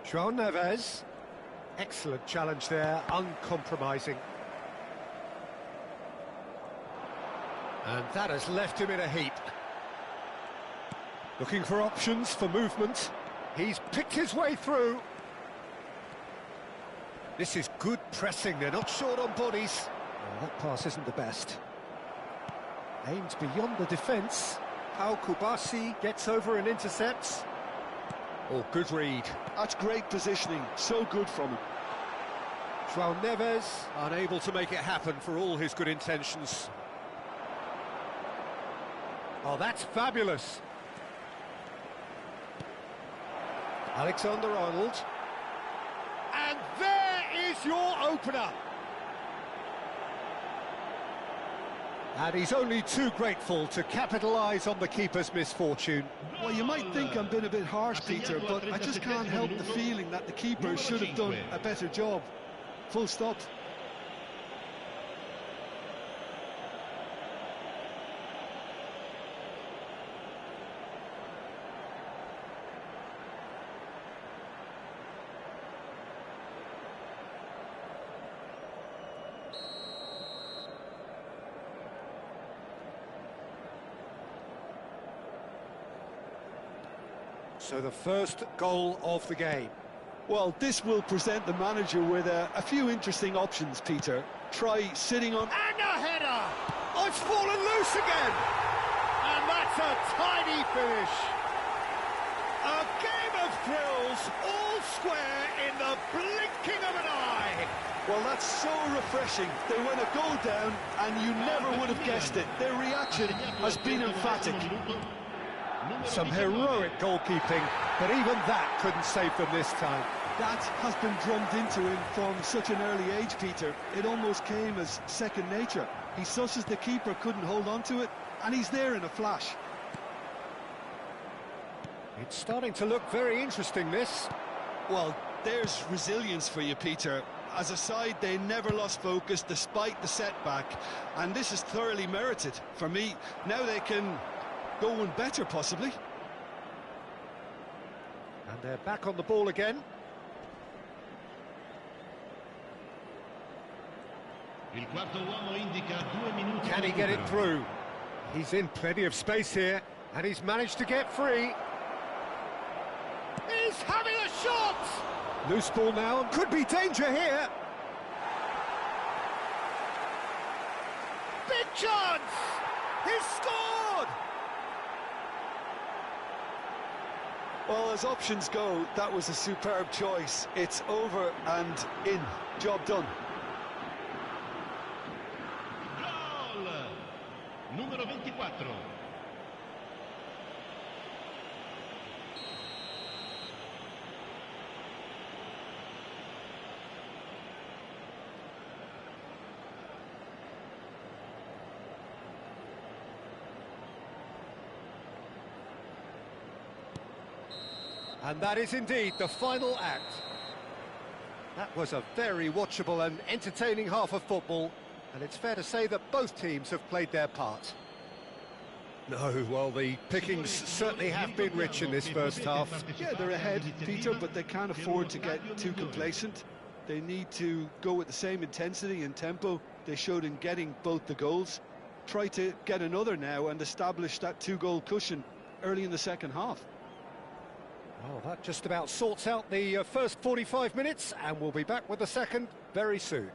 João Neves. Excellent challenge there, uncompromising. And that has left him in a heap. Looking for options for movement. He's picked his way through. This is good pressing, they're not short on bodies. Oh, that pass isn't the best. Aimed beyond the defence. Pau Kubasi gets over and intercepts. Oh, good read. That's great positioning, so good from him. João Neves unable to make it happen for all his good intentions. Oh, that's fabulous. Alexander-Arnold. And there is your opener. And he's only too grateful to capitalise on the keeper's misfortune. Well, you might think I'm being a bit harsh, Peter, but I just can't help the feeling that the keeper should have done a better job. Full stop. So the first goal of the game. Well, this will present the manager with a few interesting options, Peter. Try sitting on... And a header! Oh, it's fallen loose again! And that's a tiny finish. A game of thrills, all square in the blinking of an eye. Well, that's so refreshing. They went a goal down, and you never would have guessed it. Their reaction has been emphatic. Some heroic goalkeeping, but even that couldn't save them this time. That has been drummed into him from such an early age, Peter. It almost came as second nature. He susses the keeper couldn't hold on to it, and he's there in a flash. It's starting to look very interesting, this. Well, there's resilience for you, Peter. As a side, they never lost focus despite the setback, and this is thoroughly merited. For me, now they can go one better, possibly. And they're back on the ball again. Can he get it through? He's in plenty of space here, and he's managed to get free. He's having a shot! Loose ball now, could be danger here. Big chance! He's scored! Well, as options go, that was a superb choice. It's over and in. Job done. Gol! Número 24. And that is indeed the final act. That was a very watchable and entertaining half of football, and it's fair to say that both teams have played their part. No, well, the pickings certainly have been rich in this first half. Yeah, they're ahead, Peter, but they can't afford to get too complacent. They need to go with the same intensity and tempo they showed in getting both the goals. Try to get another now and establish that two-goal cushion early in the second half. Oh, that just about sorts out the first 45 minutes, and we'll be back with the second very soon.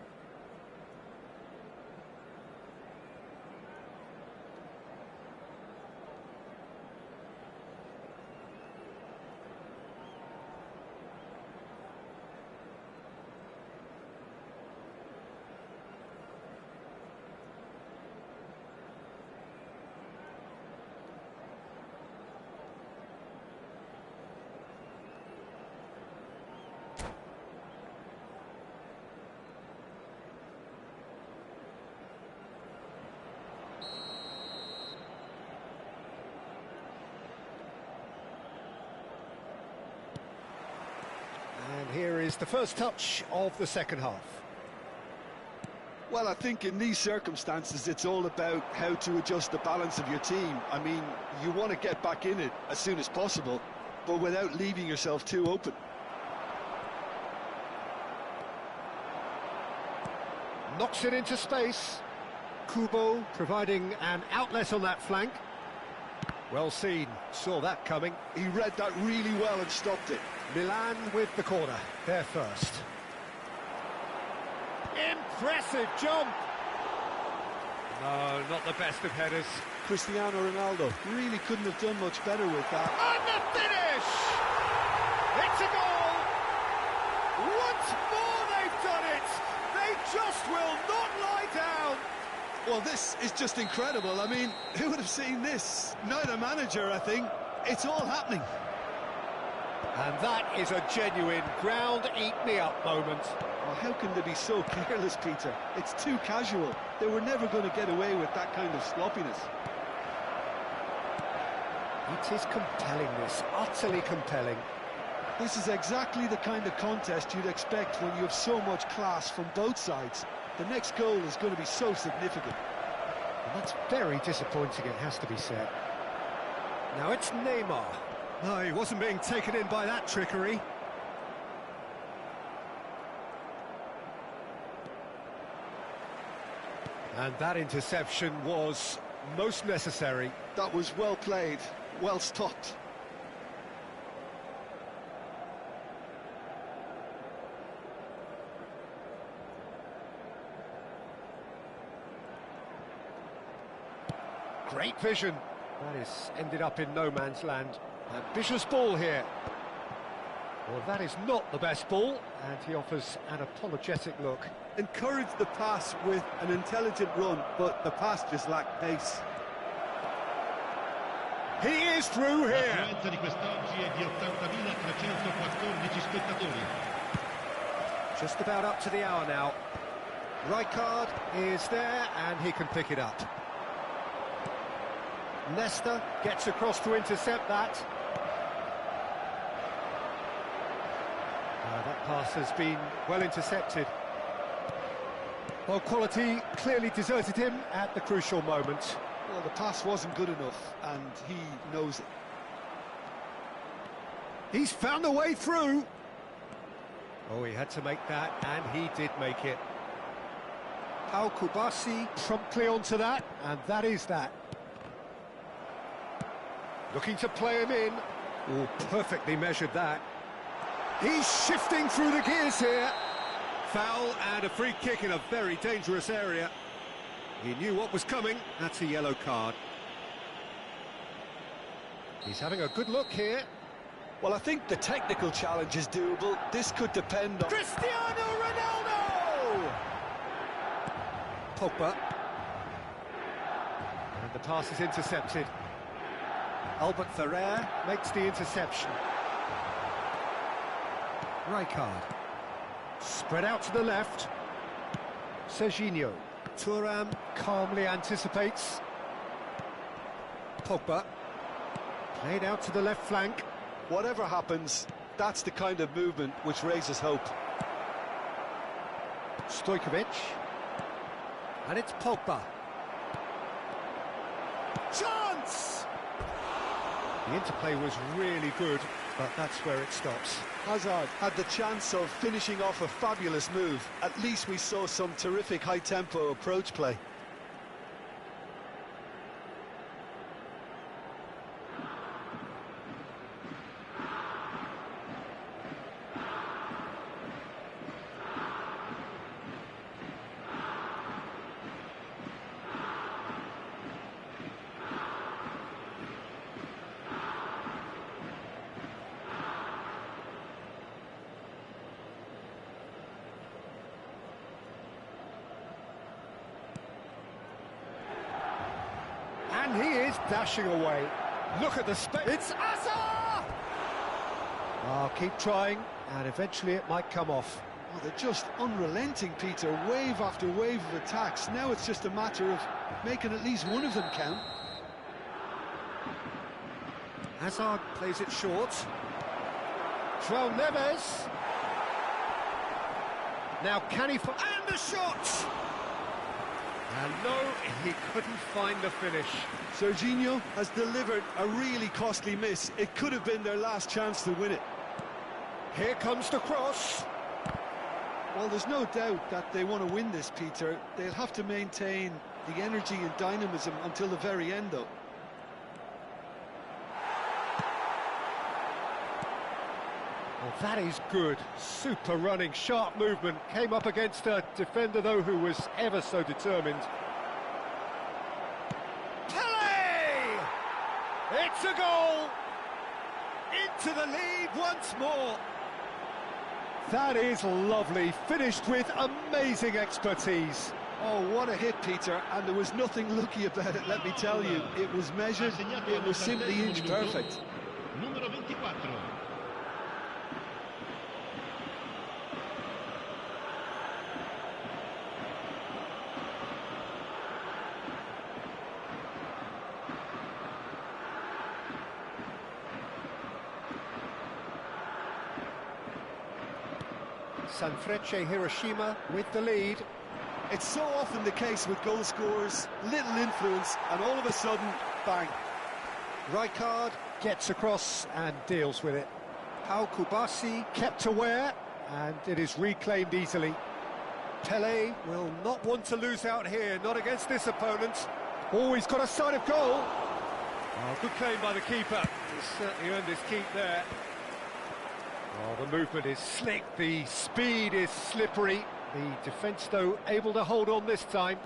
And here is the first touch of the second half. Well, I think in these circumstances, it's all about how to adjust the balance of your team. I mean, you want to get back in it as soon as possible, but without leaving yourself too open. Knocks it into space. Kubo providing an outlet on that flank. Well seen, saw that coming. He read that really well and stopped it. Milan with the corner, they're first. Impressive jump! No, not the best of headers. Cristiano Ronaldo really couldn't have done much better with that. And the finish! It's a goal! Once more they've done it! They just will not lie down. Well, this is just incredible. I mean, who would have seen this? Neither manager, I think. It's all happening. And that is a genuine ground-eat-me-up moment. Oh, how can they be so careless, Peter? It's too casual. They were never going to get away with that kind of sloppiness. It is compelling, this, utterly compelling. This is exactly the kind of contest you'd expect when you have so much class from both sides. The next goal is going to be so significant. And that's very disappointing, it has to be said. Now it's Neymar. No, he wasn't being taken in by that trickery. And that interception was most necessary. That was well played, well stopped. Great vision. That is ended up in no man's land. Ambitious ball here. Well, that is not the best ball, and he offers an apologetic look. Encouraged the pass with an intelligent run, but the pass just lacked pace. He is through here. L'affluenza di quest'oggi è di 80.314 spettatori. Just about up to the hour now. Rijkaard is there, and he can pick it up. Nesta gets across to intercept that. That pass has been well intercepted. Well, quality clearly deserted him at the crucial moment. Well, the pass wasn't good enough, and he knows it. He's found a way through. Oh, he had to make that, and he did make it. Al Kubasi promptly onto that, and that is that. Looking to play him in. Oh, perfectly measured that. He's shifting through the gears here. Foul and a free kick in a very dangerous area. He knew what was coming. That's a yellow card. He's having a good look here. Well, I think the technical challenge is doable. This could depend on... Cristiano Ronaldo! Pogba. And the pass is intercepted. Albert Ferrer makes the interception. Rijkaard. Spread out to the left. Serginho. Thuram calmly anticipates. Pogba. Played out to the left flank. Whatever happens, that's the kind of movement which raises hope. Stojkovic. And it's Pogba. Chance! The interplay was really good, but that's where it stops. Hazard had the chance of finishing off a fabulous move. At least we saw some terrific high-tempo approach play. And he is dashing away. Look at the space. It's Hazard! Oh, keep trying, and eventually it might come off. Oh, they're just unrelenting, Peter. Wave after wave of attacks. Now it's just a matter of making at least one of them count. Hazard plays it short. João Neves. Now can he... And the shot! And no, he couldn't find the finish. Serginho has delivered a really costly miss. It could have been their last chance to win it. Here comes the cross. Well, there's no doubt that they want to win this, Peter. They'll have to maintain the energy and dynamism until the very end, though. Well, that is good. Super running, sharp movement. Came up against a defender, though, who was ever so determined. Pele! It's a goal! Into the lead once more. That is lovely, finished with amazing expertise. Oh, what a hit, Peter, and there was nothing lucky about it, let me tell you. It was measured, it was simply inch perfect. Numero 24. Sanfrecce Hiroshima with the lead. It's so often the case with goal scorers, little influence, and all of a sudden, bang. Rijkaard gets across and deals with it. Pau Kubasi kept aware, and it is reclaimed easily. Pele will not want to lose out here, not against this opponent. Oh, he's got a sight of goal. Oh, good claim by the keeper. He's certainly earned his keep there. Oh, the movement is slick, the speed is slippery. The defence, though, able to hold on this time.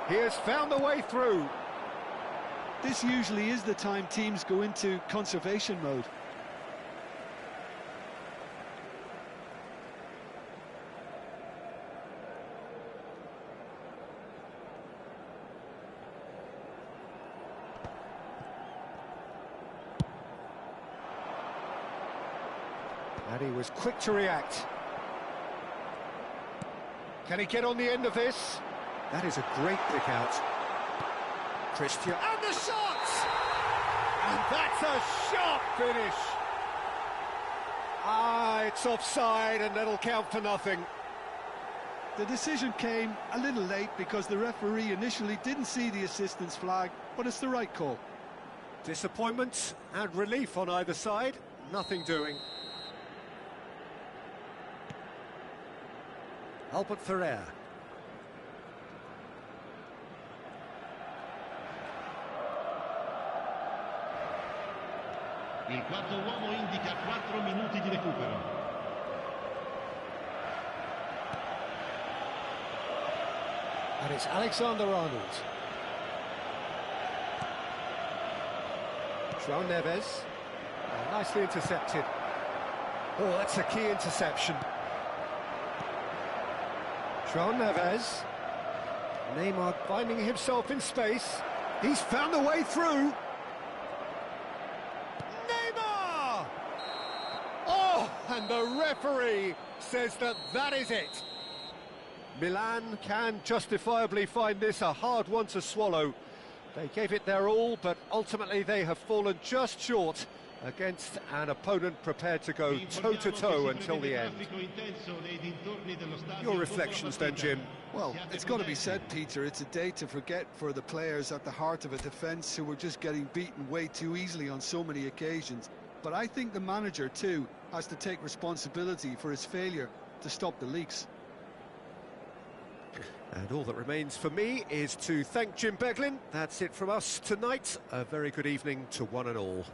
He has found the way through. This usually is the time teams go into conservation mode. And he was quick to react. Can he get on the end of this? That is a great pick out. Christian, and the shot! And that's a sharp finish. It's offside, and that'll count for nothing. The decision came a little late because the referee initially didn't see the assistance flag, but it's the right call. Disappointment and relief on either side, nothing doing. Albert Ferrer. Il quarto uomo indica 4 minuti di recupero. And it's Alexander-Arnold. João Neves. Nicely intercepted. Oh, that's a key interception. João Neves. Neymar finding himself in space. He's found a way through. Neymar! Oh, and the referee says that is it. Milan can justifiably find this a hard one to swallow. They gave it their all, but ultimately they have fallen just short against an opponent prepared to go toe-to-toe until the end. Your reflections then, Jim? Well, it's got to be said, Peter, it's a day to forget for the players at the heart of a defence who were just getting beaten way too easily on so many occasions. But I think the manager, too, has to take responsibility for his failure to stop the leaks. And all that remains for me is to thank Jim Beglin. That's it from us tonight. A very good evening to one and all.